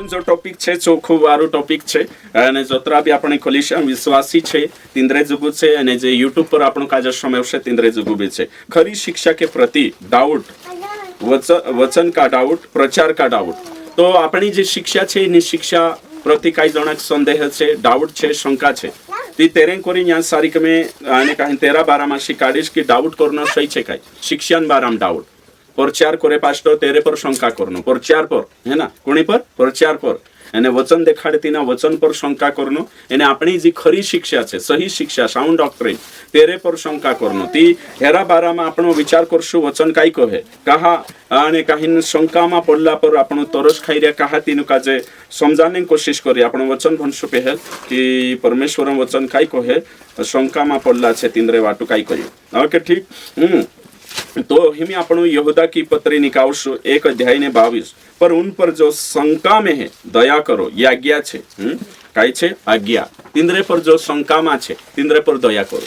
अजून जो टॉपिक छे जो खूब वारो टॉपिक छे અને જોતરા બી આપણે ખોલીશું વિશ્વાસી છે તિંદ્રે જુગુ છે અને જે YouTube પર આપણો કાજ સમય છે તિંદ્રે જુગુ બી છે ખરી શિક્ષા કે પ્રતિ ડાઉટ વચન का डाउट प्रचार का डाउट तो આપણી જે શિક્ષા છે એની શિક્ષા પ્રતિ કાઈ જણક સંદેહ છે डाउट છે શંકા છે ती तेरे कोरी या सारिक में आने कहीं तेरा बारा में शिकाडिश की डाउट करना सही छे काई शिक्षण बाराम डाउट प्रचार करे पास्टर तेरे पर शंका करनो प्रचार पर है ना कोणी पर प्रचार पर એને વચન દેખાડતી ના વચન પર શંકા કરનો એને આપણી જે ખરી શિક્ષા છે સહી શિક્ષા સાઉન્ડ ડોક્ટ્રિન તેરે પર શંકા કરનો તી હેરા બારામાં આપણો વિચાર કરશું વચન કાઈ કહે કહા અને કાહીન શંકામાં પડલા પર આપણો તરસ ખાઈ રહ્યા કહા તીનું કાજે સમજાવવાની કોશિશ કરી આપણો વચન ભણશું પહેલ કે પરમેશ્વરનું વચન કાઈ કહે શંકામાં પડલા છે તીંદ્રે વાટું કાઈ કર્યું ઓકે ठीक तो हिमी આપણું यहूदा की पत्री निकालशु 1 अध्याय ने 22 पर उन पर जो शंका में है दया करो ये आज्ञा छे काई छे आज्ञा तिंद्रे पर जो शंका में छे तिंद्रे पर दया करो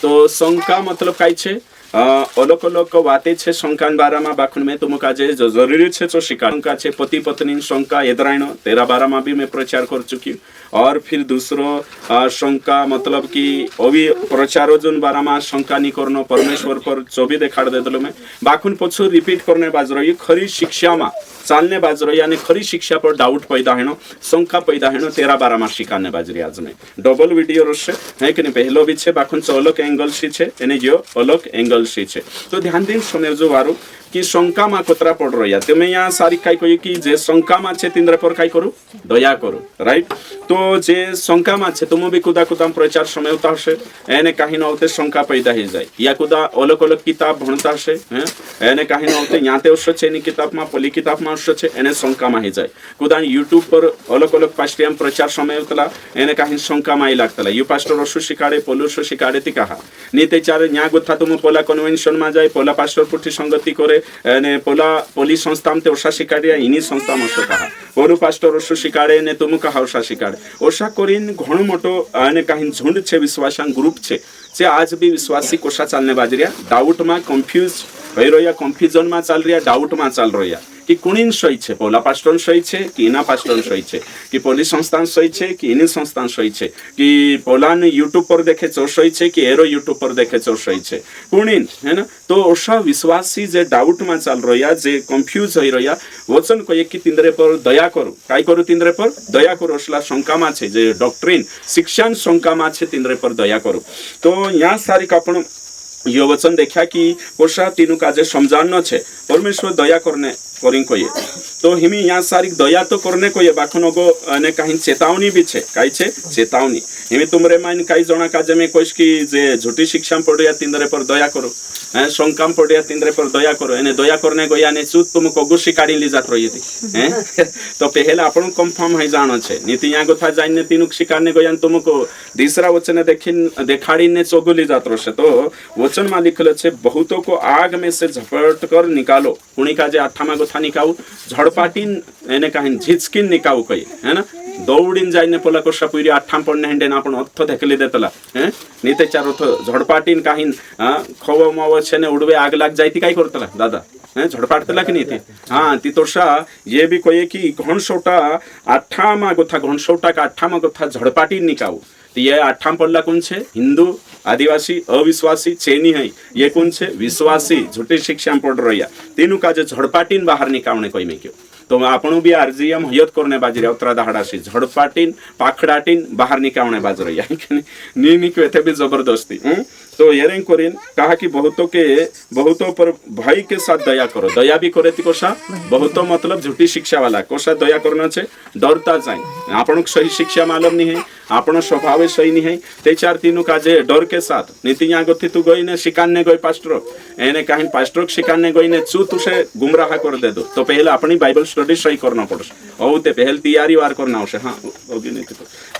तो शंका मतलब काई छे अलग अलग वाते छे शंका बारा में बाखुन में तुम काजे जो जरूरी छे जो शिकार शंका छे पति पत्नी शंका एदरायनो तेरा बारा में भी मैं प्रचार कर चुकी और फिर दूसरो शंका मतलब कि अभी प्रचारो जोन बारा में शंका नहीं करनो परमेश्वर पर जो भी देखाड़ दे दलो मैं बाखुन पछु रिपीट करने बाज रही खरी शिक्षा में चालने बाज रही यानी खरी शिक्षा पर डाउट पैदा है शंका पैदा है तेरा बारा में शिकारने बाज रही आज में डबल वीडियो रोशे है कि नहीं पहलो भी छे बाखुन अलग एंगल सी छे एने जो अलग एंगल सी छे तो ध्यान दिन समझो वारो कि शंका में कोतरा पड़ रही है मैं यहाँ सारी काई कही कि जे शंका में छे तिंद्रे पर काई करू दया करू राइट तो जे शंका में छे तुम भी कुदा कुदा प्रचार समयता हशे एने कहीं न होते शंका पैदा हो जाए या कुदा अलग अलग किताब भणता हशे हैं एने कहीं न होते यहाँ ते हशे एनी किताब में पली किताब में हशे एने शंका में हो जाए कुदा यूट्यूब पर अलग अलग पास्टियम प्रचार समयतला एने कहीं शंका में लागतला यू पास्टर रसु शिकाड़े पोलुसु शिकाड़े ती कहा नीते चार न्या गुथा तुम पोला कन्वेंशन में जाए पोला पास्टर पुठी संगति करे ने पोला पोली संस्था में ओषा शिकाड़िया इनी संस्था में कहा पोलू पास्टर ओषु शिकाड़े ने तुम कहा ओषा शिकाड़े ओषा करीन घणो मोटो ने कहीं झुंड छे विश्वासां ग्रुप छे जे आज भी विश्वासी कोषा चालने बाजरिया डाउट में कन्फ्यूज हो रहा कन्फ्यूजन में चाल रहा डाउट में चाल रहा कि कुणीन सही छे पोला पास्टर सही छे कि इना पास्टर सही छे कि पोली संस्थान सही छे कि इनी संस्थान सही छे कि पोलान यूट्यूब पर देखे चो सही छे कि एरो यूट्यूब पर देखे चो सही छे कुणीन है ना तो ओषा विश्वासी जे डाउट में चाल रहा जे कन्फ्यूज हो रहा वचन कहे कि तिंद्रे पर दया करू काई करू तिंद्रे पर दया करू ओसला शंका में छे जे डॉक्ट्रिन शिक्षण शंका में छे तिंद्रे पर दया करू तो यहाँ सारी आपण यो वचन देखा कि कोषा तीनू काजे समझानो छे परमेश्वर दया करने करिंग कोये तो हिमी यहाँ सारी दया तो करने कोये बाखनो गो ने कहीं चेतावनी भी छे काई छे चेतावनी हिमी तुमरे माइन काई जना काजे में कोइस कि जे झूठी शिक्षा में पड़िया तिंद्रे पर दया करो शंका में पड़िया तिंद्रे पर दया करो एने दया करने गया ने चूत तुमको गुस्सी काढ़ी ली जात रही थी हैं तो पहले आपण कंफर्म है जानो छे नीति यहाँ गोथा जाइने तीनुक शिकारने गया तुमको तीसरा वचन देखाड़ी ने चोगुली जात रहे तो वचन में लिखल छे बहुतों को आग में से झपट कर निकालो पुणी का जे आठामा गोथा निकाऊ झड़पाटीन एने कहीं झिचकिन निकाऊ कही है ना दौड़ीन जाइने पोला कोषा पुरी आठाम पड़ने हेंडे ना आपण अथ धेकली देतला हैं नीते चारो तो झड़पाटीन कहीं खव मव छे ने उड़वे आग लाग जायती काई करतला दादा हैं झड़पाटतला कि नहीं थी हाँ ती तोषा ये भी कहे कि घणसोटा आठामा गोथा घणसोटा का आठामा गोथा झड़पाटीन निकाऊ तो ये आठाम पड़ला कौन छे हिंदू आदिवासी अविश्वासी चेनी है ये कौन छे विश्वासी झूठी शिक्षा में पड़ रही तीनों का जो झड़पाटीन बाहर निकालने कोई में क्यों तो आपणु भी आरजीएम हयत करने बाज रहा उतरा दहाड़ासी झड़पाटीन पाखड़ाटीन बाहर निकालने बाज रही नी निकले थे भी जबरदस्ती तो ये करीन कहा कि बहुतों पर भाई के साथ दया करो दया भी करे थी कोषा बहुतों मतलब झूठी शिक्षा वाला कोषा दया करना छे डरता जाए आपण सही शिक्षा मालूम नहीं है आपण स्वभाव सही नहीं है ते चार तीनों काजे डर के साथ नीति यहाँ गति तू गई ने शिकारने गई पास्टर एने कहीं पास्टर शिकारने गई ने चू तुसे गुमराह कर दे दो तो पहले अपनी बाइबल स्टडी सही करना पड़े औते पहले तैयारी वार करना आवश्य हाँ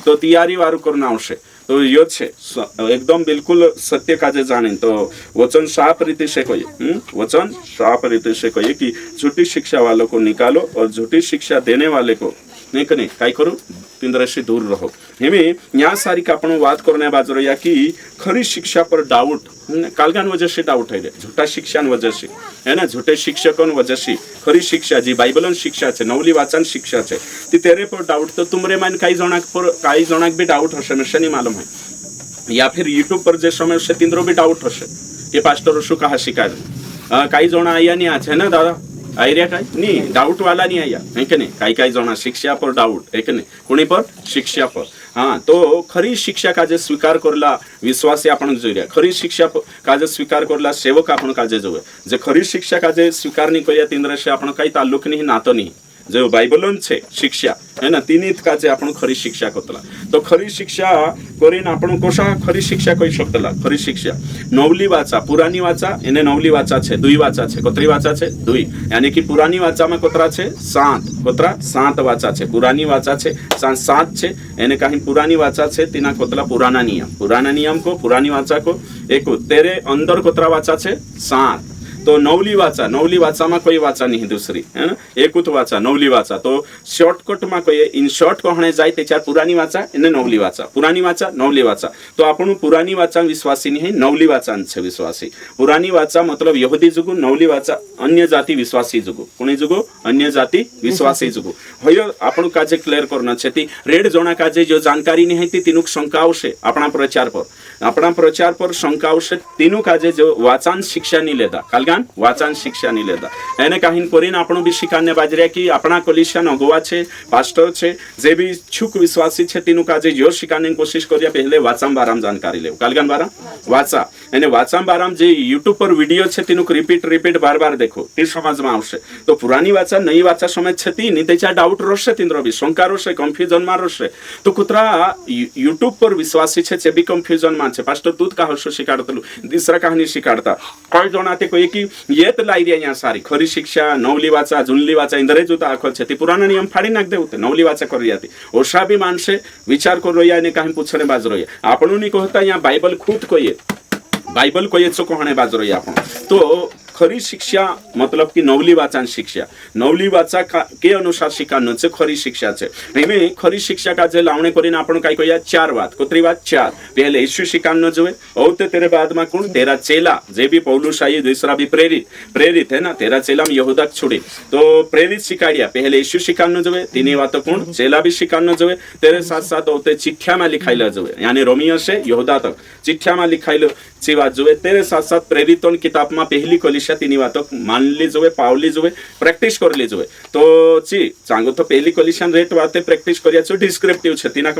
तो तैयारी वार करना आवश्य तो यो छे एकदम बिल्कुल सत्य काजे जाने तो वचन साफ रीति से कहिए वचन साफ रीति से कहिए कि झूठी शिक्षा वालों को निकालो और झूठी शिक्षा देने वाले को नहीं काई करो तिंद्रशी दूर रहो। हेमे या सारी का आपण बात करने बाजरो या कि खरी शिक्षा पर डाउट कालगान वजह से डाउट है, झूठा शिक्षा वजह से है ना, झूठे शिक्षकों वजह से खरी शिक्षा जी बाइबलन शिक्षा है, नवली वाचन शिक्षा है, ती तेरे पर डाउट तो तुमरे मन कई जनाक भी डाउट हसे मेरे नहीं मालूम है, या फिर यूट्यूब पर जे समय से तिंद्रो भी डाउट हसे कि पास्टर शू कहा शिकाय कई जना आया नहीं आज है ना दादा आयरिया काय नहीं डाउट वाला नहीं आया है कि नहीं, कई जना शिक्षा पर डाउट है कि नहीं, कुणी पर शिक्षा पर। हाँ तो खरी शिक्षा काजे स्वीकार करला विश्वासी आपण जोरिया, खरी शिक्षा काजे स्वीकार करला सेवक आपण काजे जोवे, जे खरी शिक्षा काजे स्वीकार नहीं करिया तिंद्र से आपण काही ताल्लुक नहीं नातो नहीं, जो बाइबलन छे शिक्षा है ना तिनीत काजे आपण खरी शिक्षा करतला। तो खरी शिक्षा करीन आपण कोशा खरी शिक्षा कही शकतला, खरी शिक्षा नवली वाचा पुरानी वाचा एने नवली वाचा छे, दुई वाचा छे, कतरी वाचा छे दुई, यानी कि पुरानी वाचा में कोतरा छे सात, कोतरा सात वाचा छे, पुरानी वाचा छे सात छे, एने कहीं पुरानी वाचा छे तिना कोतला पुराना नियम को पुरानी वाचा को एक तेरे अंदर कोतरा वाचा छे सात। तो नवली वाचा में कोई वाचा नहीं दूसरी है ना, एकूत वाचा नवली वाचा, तो शॉर्टकट में कोई इन शॉर्ट कहणे जाए त्याच्यार पुरानी वाचा एने नवली वाचा, पुरानी वाचा नवली वाचा। तो आपण पुरानी वाचा विश्वासी नहीं, नवली वाचा विश्वासी। पुरानी वाचा मतलब यहूदी जुगु, नवली वाचा अन्य जाति विश्वासी जुगु, कोणी जुगु अन्य जाति विश्वासी जुगु। हयो आपण काजे क्लियर करना छे ती रेड जोना काजे जो जानकारी नहीं ती तिनुक शंका आवशे आपणा प्रचार पर शंका आवशे तिनु काजे जो वाचन शिक्षा नहीं लेता कालगान वाचन शिक्षा नहीं लेता एने काहीन करीन आपण भी शिकाने बाजरिया कि आपणा कलिसियन अगुवा छे पास्टर छे जे भी इच्छुक विश्वासी छे तिनु काजे जो शिकाने कोशिश करिया पहले वाचन बाराम जानकारी लेव कालगान बाराम वाचा एने वाचन बाराम जे यूट्यूब पर वीडियो छे तिनु रिपीट बार देखो ती समझ में आवशे। तो पुरानी वाचा नई वाचा समझ छे ती नि तेचा डाउट रोशे तिंद्रो भी शंका रोशे कन्फ्यूजन मा रोशे। तो कुत्रा यूट्यूब पर विश्वासी छे जे भी कन्फ्यूजन मा छे पास्टर तूत का हसो शिकाडतलु दुसरा कहानी शिकाडता कई जना ते कोई कि येत लाई दिया या सारी खरी शिक्षा नवली वाचा जुनली वाचा इंदरे जुता आखल छे ती पुराना नियम फाड़ी नाख देउते नवली वाचा कर रियाती ओशा भी मानसे विचार कर रोया ने काही पूछणे बाज रोया आपणु नी कहता या बाइबल खुद कोये चो कहणे बाज रोया आपण। तो खरी शिक्षा मतलब कि नवली वाचा शिक्षा नवली वाचा के अनुसार शिकानो छे खरी शिक्षा छे। एमे खरी शिक्षा का जे लावणे करीने आपण काय कहिया चार बात कोतरी बात चार पहले यीशु शिकानो जोवे औते तेरे बाद में कोण तेरा चेला जे भी पौलुस आई दूसरा भी प्रेरित है ना तेरा चेला में यहूदा छोड़ी तो प्रेरित शिकाड़िया पहले यीशु शिकानो जोवे तीनी बात कोण चेला भी शिकानो जोवे तेरे साथ साथ औते चिट्ठिया में लिखाइला जोवे यानी रोमियो से यहूदा तक चिट्ठिया में लिखाइलो ची बात जोवे तेरे साथ साथ प्रेरितों किताब में पहली कलिसिया तीनी बातों मान ली जोवे पावली जोवे प्रैक्टिस कर ली जोवे। तो ची चांगो तो पहली कलिसियन रेट बातें प्रैक्टिस करिया छो डिस्क्रिप्टिव छे तीना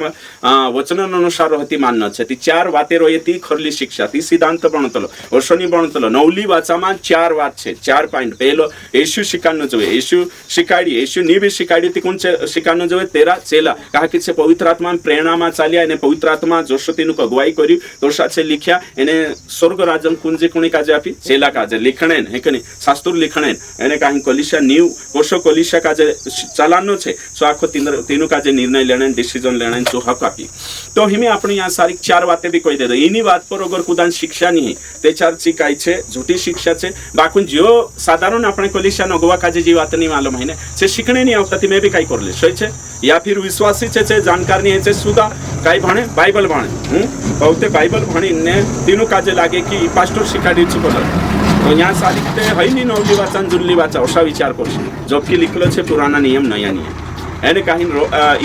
वचन अनुसार रहती मानना छे ती चार बातें रहे ती खरली शिक्षा ती सिद्धांत बनतलो वर्षनी बनतलो नवली वाचामा चार बात छे चार पॉइंट पहलो यीशु शिकानो जोवे यीशु शिकाडी यीशु नी भी शिकाडी ती कोण शिकानो जोवे तेरा चेला कहा कि छे पवित्र आत्मा प्रेरणा में चालिया ने पवित्र आत्मा जोशतीनु अगुवाई करी तो साथे लिख्या एने स्वर्ग राजन कुंजे कोणी काजे आपी चेला काजे लिखणेन हे कनी शास्त्र लिखणेन एने काही कलिसिया न्यू कोशो कलिसिया काजे चालानो छे सो आखो तीनु काजे निर्णय लेने डिसीजन लेने जो हक आपी। तो हिमे आपण या सारी चार बातें भी कही दे इनी बात पर अगर कुदान शिक्षा नहीं ते चार ची काय छे झूठी शिक्षा छे बाकुन जो साधारण आपण कलिसिया नगवा काजे जी बात नहीं मालूम है ने से शिकणे नहीं आवता ती मैं भी काय करले सही छे या फिर विश्वासी छे जानकार नहीं है सुधा काय भाणे बाइबल भाणे बहुते बाइबल भाणी ने तीनु काजे लागे कि पास्टर शिकाडी चुकल तो यहाँ सालिकते है नहीं नवली वाचा जुनली वाचा असा विचार करशे जबकि लिखलो छे पुराना नियम नया नियम एने काही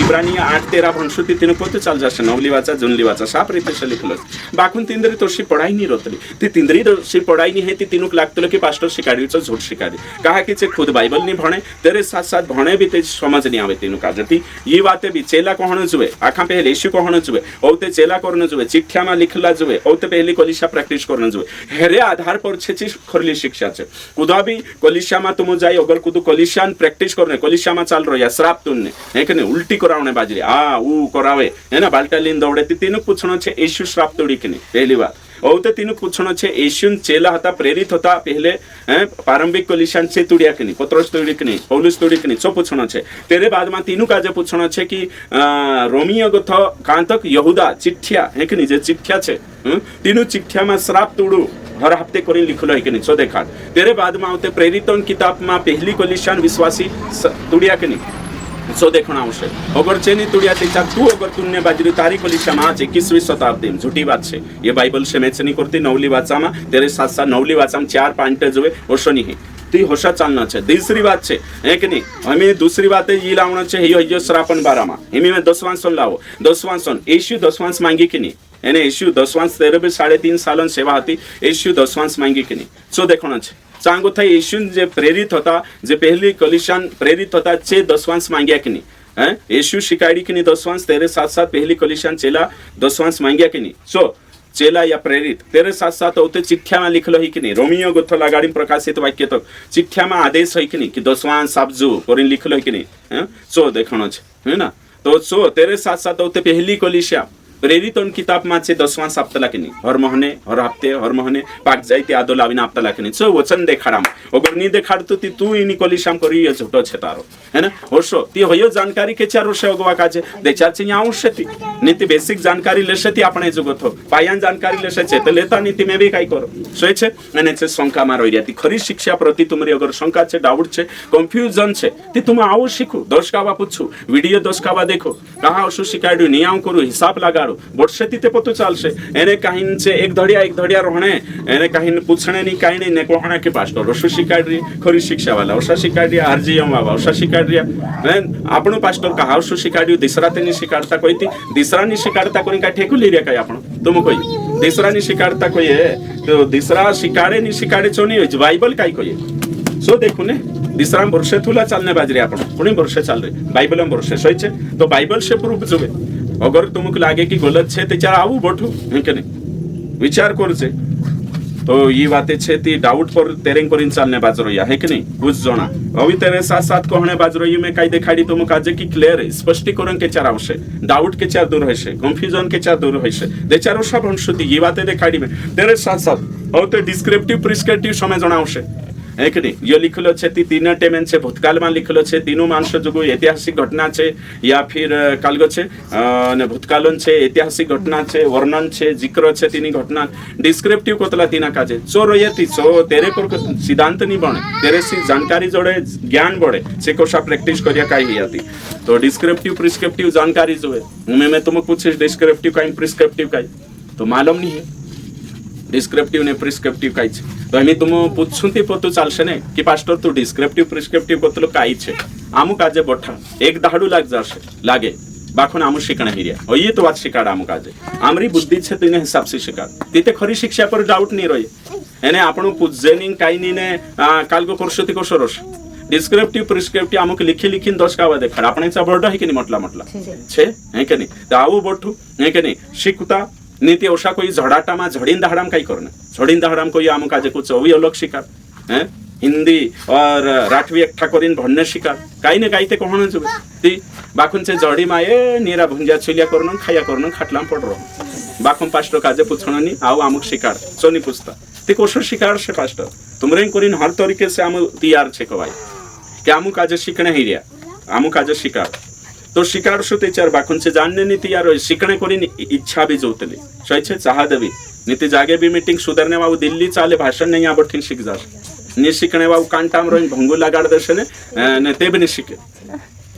इब्रानिया 8:13 भणसुती तीन पोते चाल जाशे नवली वाचा जुनली वाचा साफ रीते से लिखलो बाकुन तिंदरी तोशी पढ़ाई नहीं रोतली ती तिंदरी तोशी पढ़ाई नहीं है ती तीनुक लागतलो कि पास्टर शिकाडीचो झूठ शिकाडी कहा कि छे खुद बाइबल नहीं भणे तेरे साथ साथ भणे भी ते समझ नहीं आवे तीनु काजती ये बातें भी चेला कहणो जुवे आखा पहले यीशु कहणो जुवे औते चेला करनो जुवे चिट्ठिया में लिखला जुवे औते पहली कलिसिया प्रैक्टिस करनो जुवे हेरे आधार पर छे खरली शिक्षा छे कुदा भी कलिसिया में तुम जाई अगर कुदु कलिसियान प्रैक्टिस करने कलिसिया में चाल रहा श्राप तुन है कि नहीं उल्टी करावने बाजरी ऊ करावे है ना बाल्टा लीन दौड़े तीनों पूछना छे यीशु श्राप तोड़ी कि नहीं पहली बात और तो तीनों पूछना छे यीशु चेला हता प्रेरित होता पहले प्रारंभिक कलिसियन से तोड़िया कि नहीं पत्रोस तोड़ी कि नहीं पौलुस तोड़ी कि नहीं सो पूछना छे तेरे बाद में तीनों काजे पूछना छे कि रोमियो को था कहां तक यहूदा चिट्ठिया है कि नहीं जे चिट्ठिया छे तीनों चिट्ठिया में श्राप तोड़ू हर हफ्ते कोरी लिखलो है कि नहीं सो देखा तेरे बाद में आते प्रेरितों किताब में पहली कलिसियन विश्वासी तोड़िया कि नहीं सो देखना आवश्यक अगर चेनी तुड़िया तेचा तू अगर तुन्ने बाजरी तारी कोलिशा माच 21वीं शताब्दी में झूठी बात है ये बाइबल से मैच नहीं करती नवली वाचा में तेरे साथ साथ नवली वाचा में 4 पॉइंट जो है ओशो नहीं ती होशा चालना है दूसरी बात है एक नहीं हमें दूसरी बात है ये लावना है ये श्रापन 12 में हमें में 10वां सन लाओ 10वां सन यीशु 10वां मांगी कि नहीं यानी यीशु 10वां तेरे भी 3.5 सालन सेवा होती यीशु 10वां मांगी कि नहीं सो देखना है सांगो था यीशु जे प्रेरित होता जे पहली कलिशान प्रेरित होता चे 10वां मांगिया कि नहीं हैं यीशु शिकायती कि नहीं 10वां तेरे साथ साथ पहली कलिशान चेला 10वां मांगिया कि नहीं सो चेला या प्रेरित तेरे साथ साथ होते चिट्ठ्या में लिखलो है कि नहीं रोमियो गोथो लगाड़ी प्रकाशित वाक्य तो चिट्ठ्या में आदेश है कि नहीं कि 10वां साबजू कोरिन लिखलो है कि नहीं हैं सो देखनो है ना तो सो तेरे साथ साथ होते पहली कलिशा प्रेरित किताब में 10वां सप्ताह कि नहीं हर महीने हर हफ्ते हर महीने पाक जाती आदो लाविना हफ्ता कि नहीं सो वचन देखाड़ा अगर नहीं देखाड़ तो तू इन कलिशाम करी ये झूठो छे तारो है ना होशो ती होयो जानकारी के चार वर्ष अगवा काजे दे चार चे आवश्यक थी नीति बेसिक जानकारी लेशे थी आपणे जुगत हो पायान जानकारी लेशे छे तो लेता नीति में भी काई करो सोय छे अने छे शंका में रही रहती खरी शिक्षा प्रति तुमरी अगर शंका छे डाउट छे कन्फ्यूजन छे ती तुम आओ सीखो दर्शकावा पूछो वीडियो दर्शकावा देखो कहा ओशो शिकायडू नियाम करू हिसाब लगा वर्षे तिथे पतो चालशे एने काहीन से एक धड़िया रहणे एने काहीन पूछणे नहीं काई नहीं ने कोहणे के पास्टर ओशो शिकायडी खरी शिक्षा वाला ओशा शिकायडी आरजीएम वाला ओशा शिकायडी आपण पास्टर का ओशो शिकायडी दिसरा तेनी शिकायता कोईती दिसरा नि शिकायता कोनी का ठेकू लिरिया काय आपण तुम कोई दिसरा नि शिकायता कोई तो दिसरा शिकाडे नि शिकाडे चोनी बाइबल काय कोई सो देखो ने दिसरा वर्षे तुला चालने बाजरी आपण कोणी वर्षे चाल रे बाइबल में वर्षे सहीचे तो बाइबल से प्रूफ जुवे अगर तुमको लागे कि गलत छे ते चार आऊ बैठो है के नहीं विचार करछे तो ये बातें छे ती डाउट पर तेरेंग करिन चालने बाजरो या है कि नहीं बुझ जोना अभी तेरे साथ साथ कहने बाजरो ये में काई दिखाड़ी तुम काजे की क्लियर है स्पष्टीकरण के चार आवश्य डाउट के चार दूर होइसे कंफ्यूजन के चार दूर होइसे दे चारो सब अंशुति ये बातें दिखाड़ी में तेरे साथ साथ और तो डिस्क्रिप्टिव प्रिस्क्रिप्टिव समय जना आवश्य है कि नहीं ये लिखलो छे ती तीन टेमेन छे भूतकाल में लिखलो छे तीनों मानस जो ऐतिहासिक घटना छे या फिर कालगो छे ने भूतकालन छे ऐतिहासिक घटना छे वर्णन छे जिक्र छे तीनी घटना डिस्क्रिप्टिव कोतला तीना काजे सो रयती सो तेरे पर सिद्धांत नहीं बने तेरे से जानकारी जोड़े ज्ञान बढ़े से कोशा प्रैक्टिस करिया काई हियाती तो डिस्क्रिप्टिव प्रिस्क्रिप्टिव जानकारी जो है मैं तुमको पूछे डिस्क्रिप्टिव काई प्रिस्क्रिप्टिव काई तो मालूम नहीं है डिस्क्रिप्टिव ने प्रिस्क्रिप्टिव काई छे तो हमें तुम पूछुंती पतो चालशे ने कि पास्टर तू डिस्क्रिप्टिव प्रिस्क्रिप्टिव कोतलो काई छे आमु काजे बठा एक दाडू लाग जाशे लागे बाखोन आमु शिकणा हिरिया ओ ये तो बात शिकाड आमु काजे आमरी बुद्धि छे तिने हिसाब से शिकाड तिते खरी शिक्षा पर डाउट नहीं रही एने आपण पूजेनिंग काई नी ने कालगो करशोती को सरस डिस्क्रिप्टिव प्रिस्क्रिप्टिव आमुक लिखी लिखी दर्शकावा देखा आपणेचा बर्ड है कि नहीं मतला छे है कि नहीं तो आऊ बठू है कि नहीं शिकता नीति ओशा कोई झड़ाटा में झड़ीन दहाड़ाम कई करना झड़ीन दहाड़ाम कोई आमुक आज कुछ अवी अलग शिकार हैं हिंदी और राठवी एकठा करीन भण्ने शिकार काई ने काई ते कहण जुबे ती बाखुन से जड़ी माए नीरा भुंजा छुलिया करन खाया करन खाटलाम पड़ रहो बाखुन पास्टर काजे पूछणनी आऊ आमुक शिकार सोनी पूछता ती कोशो शिकार से पास्टर तुमरे करीन हर तरीके से आमु तैयार छे कवाई कि आमुक आज शिकणे हिरिया आमुक आज शिकार तो शिकार शुते चार बाखुन से जानने नहीं तैयार हो शिकणे करीन इच्छा भी जोतली सही छे चाह देवी नीति जागे भी मीटिंग सुधरने वाऊ दिल्ली चाले भाषण नहीं यहाँ बैठी शिक जाश नि शिकणे वाऊ कांटाम रोइन भंगू लगाड़ देशे ने ते भी नहीं शिके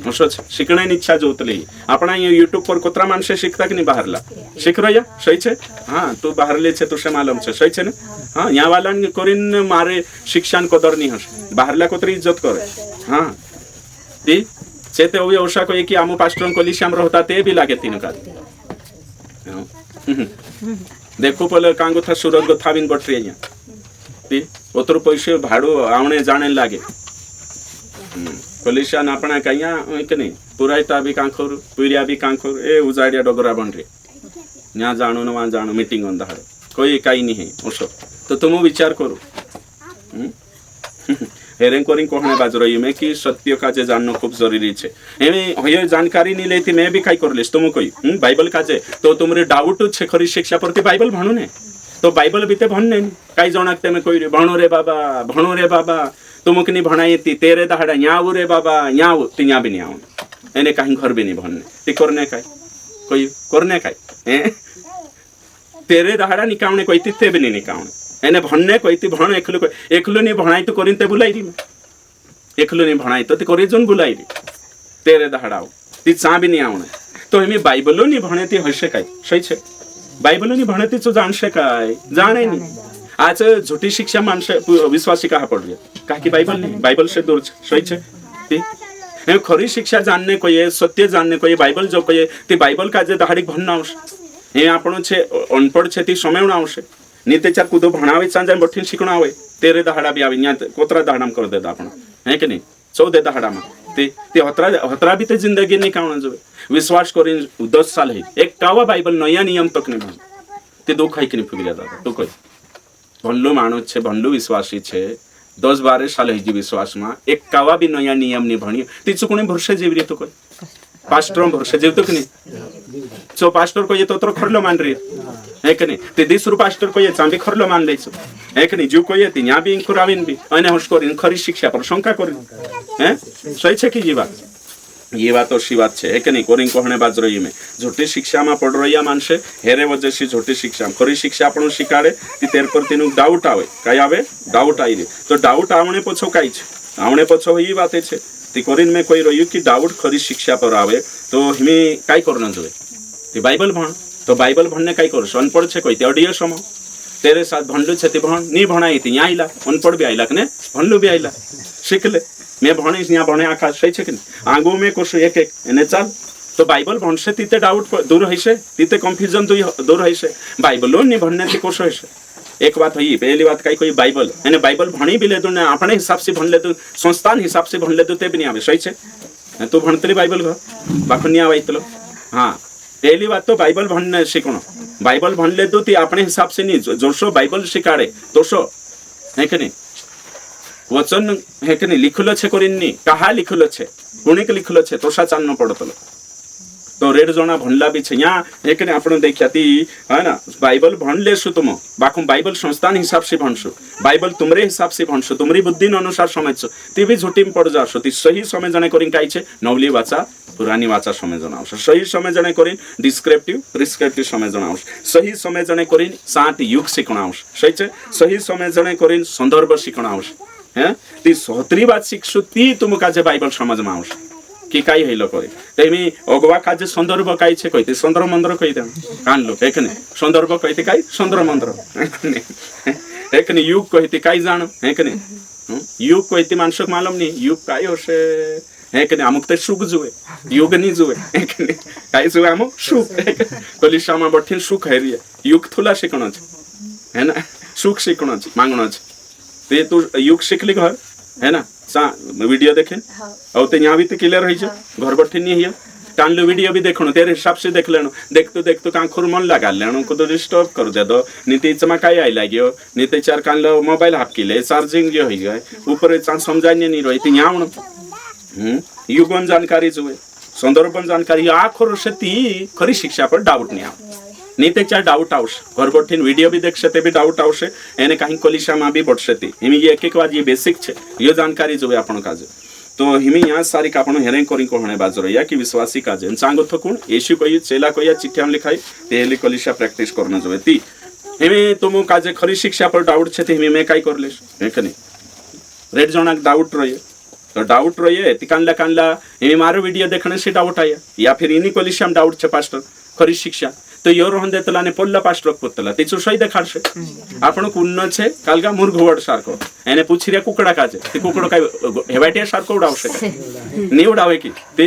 असोच शिकणे इच्छा जोतली आपणा ये यूट्यूब पर कोतरा माणसे शिकता कि नहीं बाहेरला शिक रया सही छे हाँ तू बाहेरले छे तुसे मालूम छे सही छे ने हाँ यहाँ वाला करीन मारे शिक्षण कदर नहीं हसे बाहेरला कोतरी इज्जत करे हाँ ती चेते हुए ओशा को एक आमु पास्टर कोलिश्याम रहता ते भी लागे तीन का देखो पहले कांगो था सूरत गो थाबिन बटरी ती ओतर पैसे भाड़ो आवणे जाने लागे कोलिश्यान अपना कहिया के नहीं पुराइटा भी कांखोर पुरिया भी कांखोर ए उजाड़िया डोगरा बन रे यहाँ जानो न वहाँ जानो मीटिंग ऑन दहाड़े कोई काई नहीं है ओशो तो तुम विचार करो हेरें करिंग कहने बाजरो में कि सत्य काजे जानना खूब जरूरी छे एमे ये जानकारी नहीं लेती मैं भी काई कर लेस तुम कोई बाइबल काजे तो तुमरे डाउट छे खरी शिक्षा प्रति बाइबल भणु ने तो बाइबल बीते भणने काई जणाकते में कोई भणो रे बाबा तुमक नहीं भणायती तेरे दहाड़ा याऊ रे बाबा याऊ तिया भी नहीं आऊ एने कहीं घर भी नहीं भणने ती करने काई कोई करने काई तेरे दहाड़ा निकावने कोई तिते भी नहीं निकावने एने भणने कोई ती भण एकलो नहीं भणाई तो करिन ते बुलाई री एकलो नहीं भणाई तो ते करी जोन बुलाई री तेरे दहाडाव ती चा बी नहीं आवणे तो हेमी बायबलो नहीं भणे ती हशे काय सही छे बायबलो नहीं भणे ती तो जानशे काय जाणे नहीं आज झूठी शिक्षा मानसे विश्वासी कहा पड़ गया कहा कि बाइबल नहीं बाइबल से दूर सही छे ती खरी शिक्षा जानने को ये सत्य जानने को ये बाइबल जो को ये ती बाइबल का जे दहाड़ी भणना आवशे हे आपण छे अनपढ़ छे ती समयणा आवशे नीते चार कुदो भणावे चांजा बठीन शिकणा आवे तेरे दहाड़ा भी आवे न्या कोतरा दहाडाम कर देता आपण है कि नहीं 14 दहाडामा ते हतरा भी ते जिंदगी नहीं कावणा जोवे विश्वास करिन 10 साल है एक कावा बाइबल नया नियम तक नहीं ते दुख है कि नहीं फुगिला दादा तो कोई भल्लू माणूस छे भल्लू विश्वासी छे 10-12 साल है जी विश्वास में एक कावा भी नया नियम नहीं भणी ती चुकणे भरसे जेवरी तो कोई पास्टर भरसे जेवतो कि नहीं सो पास्टर को ये तो खरलो मान रही है कि नहीं ते दिसरू पास्टर को ये चांदी खरलो मान लेछो है कि नहीं जो को ये तिन्या भी खुराविन भी अने होश करिन खरी शिक्षा पर शंका करिन हैं सही छे कि ये बात तो सी बात है कि नहीं कोरिन कहने बाज रही में झूठी शिक्षा में पड़ रही मानसे हेरे वजह से झूठी शिक्षा खरी शिक्षा आपण शिकाड़े ती तेर पर तेनु डाउट आवे कई आवे डाउट आई रे तो डाउट आवणे पछो कई छे आवणे पछो ई बात छे ती कोरिन में कोई रही कि डाउट खरी शिक्षा पर आवे तो हमें कई करना जोए ती बाइबल भण तो बाइबल भणने कई कर अनपढ़ छे कोई तेडियो सम तेरे साथ भणलु छे ती भण नी भणाई ती आइला अनपढ़ भी आइला कने भणलु भी आइला शिखले मैं भणे यहाँ भणे आखा सही छे कि आगो में कुछ एक एक एने चल तो बाइबल भणसे तीते डाउट दूर हईसे तीते कंफ्यूजन दूर हईसे बाइबलो नहीं भणने ती कुछ हईसे एक बात हुई पहली बात कई कोई बाइबल एने बाइबल भणी भी ले दो ने अपने हिसाब से भण ले दो संस्थान हिसाब से भण ले दो ते भी नहीं आवे सही छे तू भणतली बाइबल घर बाखुनिया आवाइतलो हां पहली बात तो बाइबल भणने शिकणो बाइबल भण ले दो ती अपने हिसाब से नहीं जोशो बाइबल शिकाड़े तोशो है कि नहीं वचन है कि नहीं लिखलो छे कोरिन्नी कहा लिखलो छे कुणिक लिखलो छे तोशा चालनो पड़तलो तो रेड जोना भणला भी छे यहाँ है कि नहीं आपण देखिया ती है ना बाइबल भण लेशु तुम बाकु बाइबल संस्थान हिसाब से भणशु बाइबल तुमरे हिसाब से भणशु तुमरी बुद्धि अनुसार समझछो ती भी झूठी में पड़ जाशो ती सही समय जने कोरिन काई छे नवली वाचा पुरानी वाचा समय जनावश सही समय जने कोरिन डिस्क्रिप्टिव प्रिस्क्रिप्टिव समय जनावश सही समय जने कोरिन सात युग शिकणावश सही छे सही समय जने कोरिन संदर्भ शिकणावश हैं ती सोहतरी बात शिक्षु ती तुम काजे बाइबल समझ में आवश कि काई हेलो करे तेमी अगवा काजे संदर्भ काई छे कहिते संदर्भ मंदर कहिते कान लो है कि नहीं संदर्भ कहिते काई संदर्भ मंदर है कि नहीं युग कहिते काई जानो है कि नहीं युग कहिते मानसक मालूम नहीं युग काई होशे है कि नहीं अमुक ते सुख जुए युग नहीं जुए है कि नहीं काई जुए अमुक सुख कलिशा में बठिन सुख हेरिए युग थुला शिकणो छे है ना सुख शिकणो छे मांगणो छे ते तू युग शिखली घर है ना सा वीडियो देखे और ते यहाँ भी तो क्लियर रही घर बैठे नहीं है टान लो वीडियो भी देखो तेरे हिसाब से देख लेनो देख तो कांखुर मन लगा लेनो को तो डिस्टर्ब कर दे दो नीति चमकाई आई लगे नीति चार कान लो मोबाइल हापकी ले चार्जिंग जो हो गए ऊपर चांद समझाने नहीं रही थी यहाँ युगन जानकारी जो है संदर्भन जानकारी आखर से ती खरी शिक्षा पर डाउट नहीं आ नहीं ते चार डाउट आवश घर बैठीन वीडियो भी देखशे ते भी डाउट आवशे एने कहीं कोलिशा में भी बढ़शे ती हिमी ये एक बार ये बेसिक छे ये जानकारी जो है आपण काजे तो हिमी यहाँ सारी का आपण हेरें करी कहणे बाजरो या कि विश्वासी काजे सांगो तो कोण येशू कोई चेला कोई चिट्ठी हम लिखाई तेली कोलिशा प्रैक्टिस करना जो है ती हिमी तुम काजे खरी शिक्षा पर डाउट छे ते हिमी मैं काई करलेश है कि नहीं रेड जोना डाउट रही तो डाउट रही ती कानला हिमी मारो वीडियो देखने से डाउट आया या फिर इनी कोलिशा में डाउट छे पास्टर खरी शिक्षा तो यो रोहन देतला ने पोल्ला पास्टर पोतला तिचो सही देखाडशे आपण कुन्न छे कालगा मुर्घवड सारको एने पूछिया कुकड़ा काजे ते कुकड़ो काय हेवाटिया सारको उडावशे काय नी उडावे की ते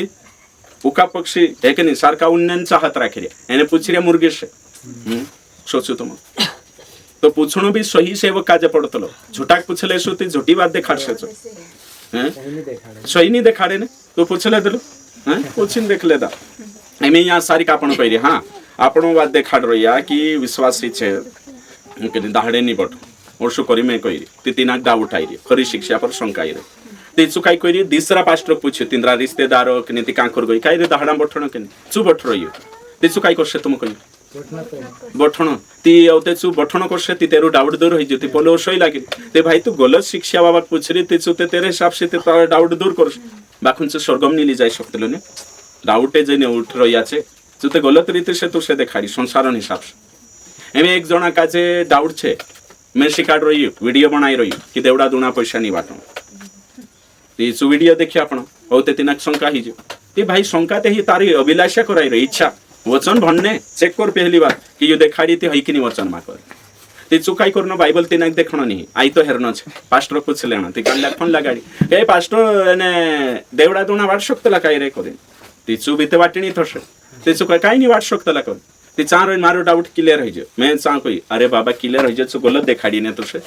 उका पक्षी हे के नी सारका उन्ननचा हात राखिया एने पूछिया मुर्गेशे सोचो तुम तो पूछणो भी सही सेवक काजे पडतलो झुटाक पूछले सो ते झुटी बात देखाडशे छो हैं सही नी देखाडे ने तो पूछले देलो हैं पूछिन देखले दा एमे यहाँ सारी का आपण कहिरे हां आपणो बात देखाड रहिया कि विश्वासी छे कि दाहड़े नहीं बट ओरसु करी मैं कही तिना डाउट आई रे खरी शिक्षा पर शंका आई रे ते चुकाई करी दूसरा पास्टर पूछे तिंद्रा रिश्तेदार कि नहीं कांखर गई काई रे दाहड़ा बठण के चु बठ रही ते चुकाई करसे तुम कही बठण ती औते चु बठण करसे ती तेरो डाउट दूर होई जति पोलो सही लागे ते भाई तू गलत शिक्षा बाबा पूछ रे ते चु ते तेरे हिसाब से ते डाउट दूर कर बाखुन से स्वर्गम नी ली जाई सकतलो ने डाउटे जे ने उठ रहिया छे जो ते गलत रीति से तुसे देखाड़ी संसारन हिसाब से एमे एक जना काजे डाउट छे मैं शिकाड रही वीडियो बनाई रही कि देवड़ा दुना पैसा नहीं बाटो ती सु वीडियो देखिए आपण औते तिना शंका ही जो ते भाई शंका ते ही तारी अभिलाषा कराई रे इच्छा वचन भन्ने चेक कर पहली बार कि यो देखाड़ी ते है कि नहीं वचन मा कर ते चुकाई करनो बाइबल ते नाक देखणो नहीं आई तो हेरनो छे पास्टर पूछ लेना ते कल्ला फोन लगाड़ी ए पास्टर ने देवडा दुना वाट शकतला काय रे करे ते चु बीते वाटणी थसे ते चुका काय नहीं वाट शकतला कर ते चार मारो डाउट क्लियर होई जे मैं चा कोई अरे बाबा क्लियर होई जे चु गलत देखाड़ी ने तसे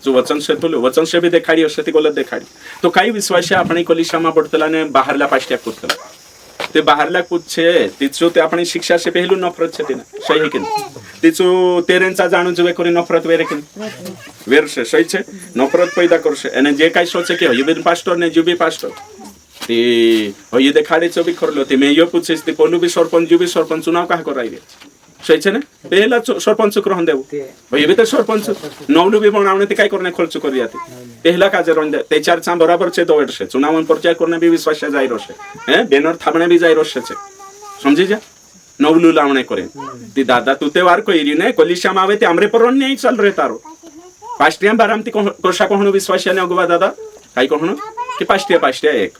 जो वचन से तो वचन से भी देखाड़ी और से गलत देखाड़ी तो काही विश्वास आपण कलिशामा पडतला ने बाहेरला पाष्ट्या कुतला ते बाहेरला कुछ तिचो ते आपण शिक्षा से पहलू नफरत छे तेना सही है कि तिचो तेरेंचा जाणू जुवे करी नफरत वेरे कि वेर से सही छे नफरत पैदा करसे एने जे काही सोचे कि हय बिन पास्टर ने जुबी पास्टर ते हय देखाडे चो भी करलो ते मैं यो पूछिस ते कोनु भी सरपंच जुबी सरपंच चुनाव का कराई रे सही छे ने पहला सरपंच ग्रहण देव हय बे ते सरपंच नवलु भी बनावने ते काय करने खर्च करिया ते पहला काजे रन दे ते चार चा बराबर छे तो से चुनाव में प्रचार करने भी विश्वास जाई रोसे हैं बैनर थामने भी जाई रोसे छे समझी जा नवलू लावणे करे ती दादा तू ते वार कोई ने कलिशाम आवे ते हमरे पर नहीं चल रे तारो पास्टिया बारामती कोशा कोहनो विश्वास ने अगवा दादा काय कोहनो कि पास्टिया एक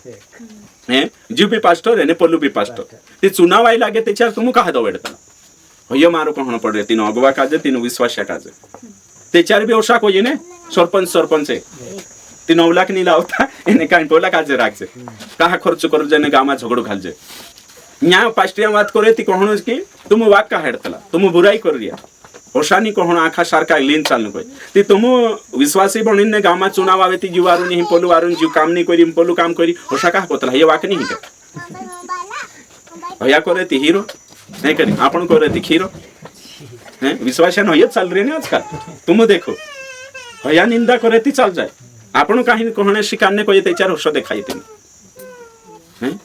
हैं जीबी पास्टर ने पल्लू भी पास्टर ती चुनाव आई लागे ते चार तुम कहा दवेडता हय मारो कोहनो पडरे तीन अगवा काजे तीन विश्वास काजे ते चार भी ओशा कोई ने सरपंच ती 9 लाख नहीं लावता एने काय बोला काजे राखजे कहा खर्च कर जने गामा झगड़ो घालजे न्याय पास्टिया बात करे ती कोहनो की तुम वाक का हेडतला तुम बुराई कर रिया ओशानी कोहनो आखा सरका लीन चालनु कोई ती तुम विश्वासी बनिन ने गामा चुनाव आवे ती जुवारू नहीं पोलू वारू जीव काम नहीं करी पोलू काम करी ओशा का कोतला ये वाक नहीं है भैया करे ती हीरो नहीं करी आपण करे ती खीरो हैं विश्वास न होय चल रे ने आजकल तुम देखो भैया निंदा करे ती चल जाए आपण काही कोहणे शिकारने कोई ते चार वर्ष देखाई ती हैं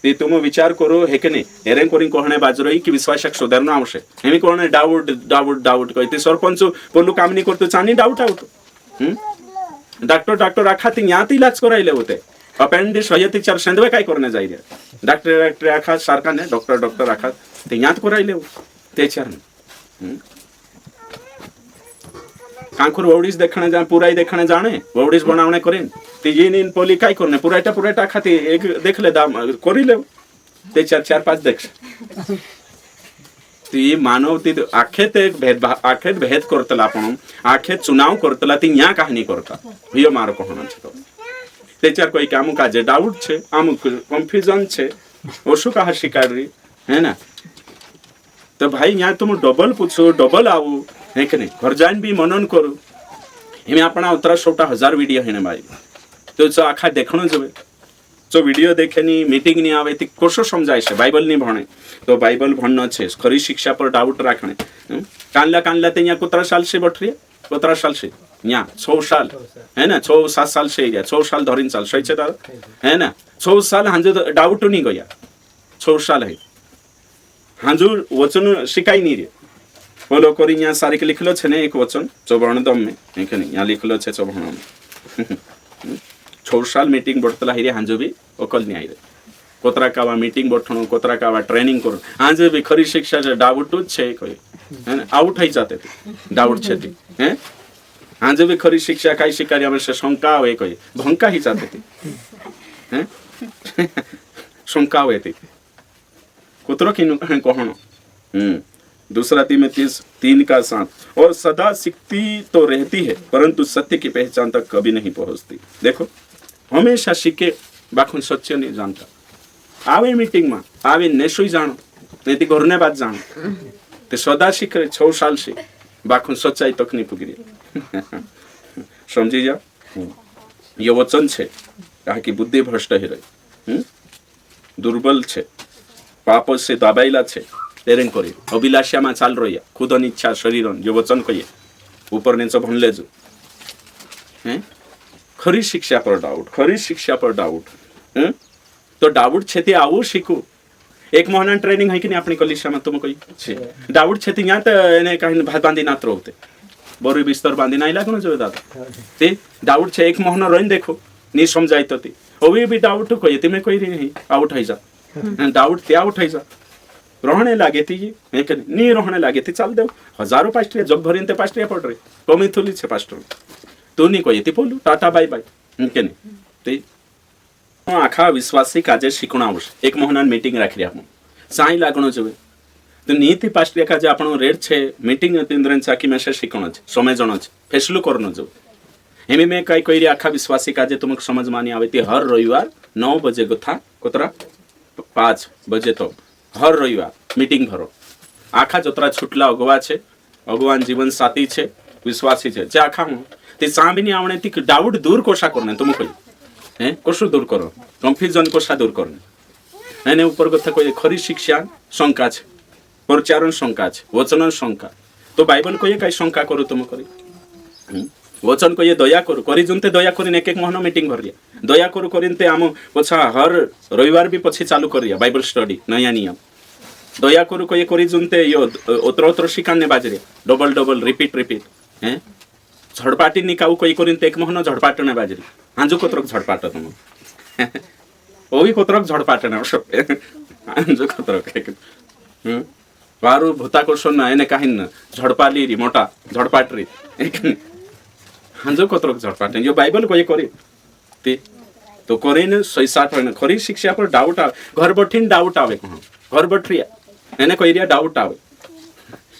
ते तुम विचार करो हे के नहीं एरेन कोरी कोहणे बाजरोई कि विश्वासक सुधारणा आवश्य हेमी कोहणे डाउट कोई ते सरपंच पोलू काम नहीं करतो चानी डाउट आउट डॉक्टर आखा ती याती इलाज करायले होते अपेंडिक्स होय ती चार संदवे काय करने जाई रे डॉक्टर आखा सरकार ने डॉक्टर आखा ते यात करायले ते चार कांकुर वोडिस देखने जा पुराई देखने जाने वोडिस बनावने करेन ते ये नीन पोली काय करने पुराटा खाती एक देख ले दाम करी ले ते चार पांच देख ती मानव ती आखे ते भेद करतला आपण आखे चुनाव करतला ती न्या कहानी करता हियो मारो कोहना छ ते चार कोई काम काजे डाउट छे आम कंफ्यूजन छे ओसु का शिकारी है ना तो भाई यहाँ तुम डबल पूछो डबल आओ है कि नहीं घर जान भी मनन करो हमें अपना 17,000 वीडियो है ना भाई तो जो आखा देखनो जबे जो वीडियो देखे नहीं मीटिंग नहीं आवे ती कोशो समझाय छे बाइबल नहीं भणे तो बाइबल भणनो छे खरी शिक्षा पर डाउट राखणे कानला ते यहाँ कोतरा साल से बठरिया कोतरा साल से यहाँ 6 साल है ना 6-7 साल से गया 6 साल धरिन साल सही छे दादा है ना 6 साल हांजो डाउट नहीं गया 6 साल है हांजूर वचन शिकाई नहीं रे बोलो करी यहाँ सारी के लिखलो छे ने एक वचन चौबहन दम में है नहीं यहाँ लिखलो छे चौबहन में 6 साल मीटिंग बढ़तला हिरे हांजो भी ओकल नहीं आई रे कोतरा कावा मीटिंग बढ़थनो कोतरा कावा ट्रेनिंग करो हांजो भी खरी शिक्षा जे डाउट छे कोई है ना आउट हो जाते थे डाउट छे ती हैं हांजो भी खरी शिक्षा काई शिकारी हमें से शंका होए कोई भंका ही जाते थे हैं शंका होए थी कुतरो की कहनो दूसरा तीमुथियुस 3:7 और सदा सीखती तो रहती है परंतु सत्य की पहचान तक कभी नहीं पहुंचती देखो हमेशा सीखे बाखुन सच्चे नहीं जानता आवे मीटिंग में आवे नेशुई जानो नहीं ती घरने बात जानो ते सदा सीख 6 साल से बाखुन सच्चाई तक नहीं पुगरी समझी जा ये वचन छे कहा कि बुद्धि भ्रष्ट ही रही दुर्बल छे पाप से दबाइला छे तेरेन करी अभिलाषा में चाल रही खुद इच्छा शरीर जो वचन कहिए ऊपर ने सब भनले जो हैं खरी शिक्षा पर डाउट तो डाउट छेती आऊ शिकू एक महीना ट्रेनिंग है कि नहीं अपनी कलिशा में तुम कोई छे डाउट छेती यहाँ तो एने कहीं भात बांधी नात रोते बोरी बिस्तर बांधी नहीं लागो जो दादा ते डाउट छे एक महीना रही देखो नहीं समझाई तो ती अभी भी डाउट कोई तुम्हें कोई नहीं आउट है जा डाउट ते आउट है जा रहने लागे थी नहीं रहने लागे थी चल दे हजारों पास्टिया जग भरी ते पास्टिया पड़ रही कमी थोली छे पास्टर तू नहीं कोई थी बोलू टाटा बाय बाय के नहीं ते आखा विश्वासी काजे शिकणा आवश्यक एक महीना मीटिंग राखी हम साई लागणो जबे तो नीति पास्टिया काजे आपण रेड छे मीटिंग तिंद्रन चाकी में से शिकणो छे समय जणो छे फेसलू करनो जो एमे में कई कोई आखा विश्वासी काजे तुमक समझ मानी आवे ती हर रविवार 9 बजे गथा कोतरा 5 बजे तो हर रविवार मीटिंग भरो आखा जतरा छुटला अगवा छे भगवान जीवन साथी छे विश्वासी छे जे आखा हूं ते सांबिनी आवणे ती डाउट दूर कोशा करने तुम कोई हैं कोशो दूर करो कंफ्यूजन कोशा दूर करने एने ऊपर कथा कोई खरी शिक्षा शंका छे प्रचारण शंका छे वचन शंका तो बाइबल को ये कई शंका करू तुम करी वचन को ये दया करू करी जुनते दया करिन एक एक महीना मीटिंग भर लिया दया करू करिनते आम पछा हर रविवार भी पछि चालू कर रिया बाइबल स्टडी नया नियम दया करू को ये करी जुनते यो उतर शिकाने बाजरे डबल डबल रिपीट हैं झड़पाटी निकाऊ कोई करिनते एक महीना झड़पाट ने बाजरी हांजो कोतरक झड़पाट तुम ओ भी कोतरक झड़पाट ने हांजो कोतरक वारु भूताकर्षण ना एने काहिन झड़पाली री मोटा झड़पाट री हांजो कोतरक झड़पाट यो बाइबल को ये करी ते तो करेन 6-7 होने खरी शिक्षा पर डाउट आवे घर बठिन डाउट आवे घर बठरिया एने कोई रिया डाउट आवे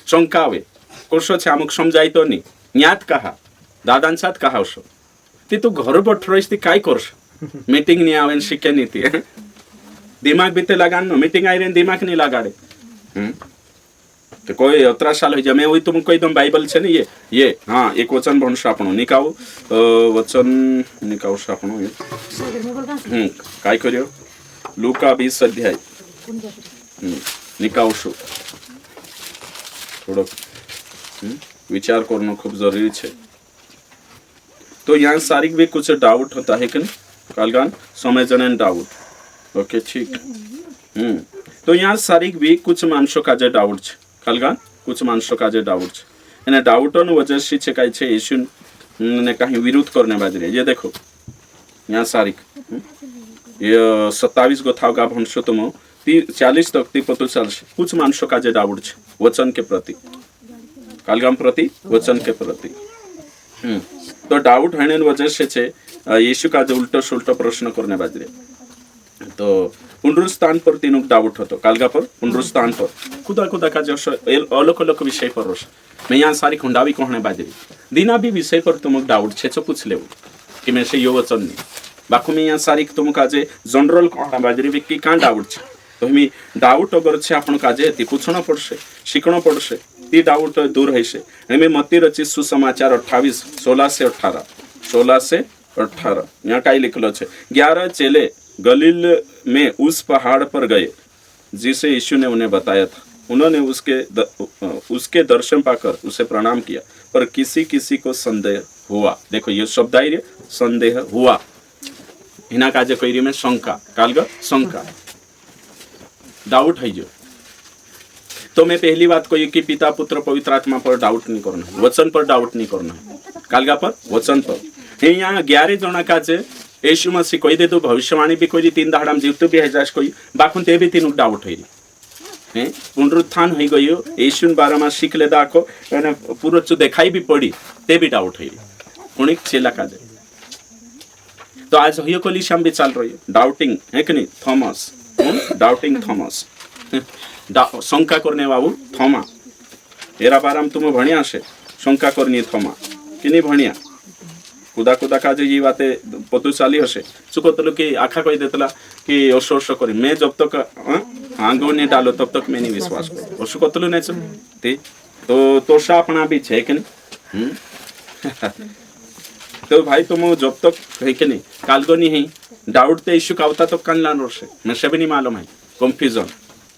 शंका आवे कोशो छे अमुक समजाई तो नी न्यात कहा दादान साथ कहा उसो ती तू घर बठरोइस ती काय करस मीटिंग नी आवेन शिके नी ती दिमाग बीते लगान नो मीटिंग आई रेन दिमाग नी लगाड़े तो कोई 18 साल हो जा मैं वही तुम कोई दम बाइबल छे ने ये हां एक वचन भण सापणो निकाऊ वचन निकाऊ सापणो काय कर्यो लूका 20 अध्याय निकाऊ शो थोड़ा विचार करना खूब जरूरी है तो यहाँ सारिक भी कुछ डाउट होता है कि कालगान समय जन डाउट ओके ठीक तो यहाँ सारिक भी कुछ मानसों का जो डाउट है कालगान कुछ मानसों का जो डाउट है इन्हें डाउटों ने वजह से छे काई छे यीशु ने कहीं विरोध करने बाजरे ये देखो यहाँ सारिक ये 27 गो था भंशो तुम 40 तक ती पतो चलसे कुछ मानसों का जो डाउट है वचन के प्रति कालगाम प्रति वचन के प्रति तो डाउट होने वजह से छे यीशु का जो उल्टो सुल्टो प्रश्न करने बाजरे तो पुनरुत्थान पर तीनों डाउट होतो कालगा पर पुनरुत्थान पर खुदा खुदा का जो अलग अलग विषय पर रोश मैं यहाँ सारी खुंडावी कहने बाजरी दीना भी विषय पर तुम डाउट छे तो पूछ ले कि मैं से यो वचन नहीं बाकू में यहाँ सारी तुम का जे जनरल कहना बाजरी विक्की कहाँ डाउट छे तो हमें डाउट अगर छे आपण का जे ती पूछना पड़से शिखणो पड़से ती डाउट दूर है से हमें मत्ती रचित सुसमाचार 28 16 से 18 यहाँ काई लिखलो छे 11 चेले गलील में उस पहाड़ पर गए जिसे यीशु ने उन्हें बताया था उन्होंने उसके दर्शन पाकर उसे प्रणाम किया पर किसी किसी को संदेह हुआ देखो ये शब्द आई रे संदेह हुआ हिना काजे कोई में शंका कालगा शंका डाउट है जो तो मैं पहली बात को ये कि पिता पुत्र पवित्र आत्मा पर डाउट नहीं करना है वचन पर डाउट नहीं करना है कालगा पर वचन पर यहाँ 11 जना का जे यीशु मसीह कोई दे दो भविष्यवाणी भी कोई 3 दाहड़ाम जीवतो भी है जास कोई बाखुन ते भी तीन डाउट है हैं पुनरुत्थान हो गयो यीशु बारमा शिख ले दाको एने पूरा जो दिखाई भी पड़ी ते भी डाउट है उन्हीं चेला का जे तो आज होयो कोलिशम भी चल रही है डाउटिंग है कि नहीं थॉमस डाउटिंग थॉमस शंका करने बाबू थोमा एरा बाराम तुम भणिया से शंका करनी थोमा कि नहीं भणिया खुदा खुदा का जो ये बातें पतुशाली हसे चुकोतलो कि आखा कोई देतला कि ओशो ओशो करी मैं जब तक आंगो नहीं डालो तब तक मैं नहीं विश्वास करूं ओशो कोतलो नहीं चलते तो तोषा अपना भी है कि नहीं तो भाई तुम जब तक है कि नहीं कालगो नहीं है डाउट ते इश्यू का होता तो कन लान रोशे मैं से भी नहीं मालूम है कंफ्यूजन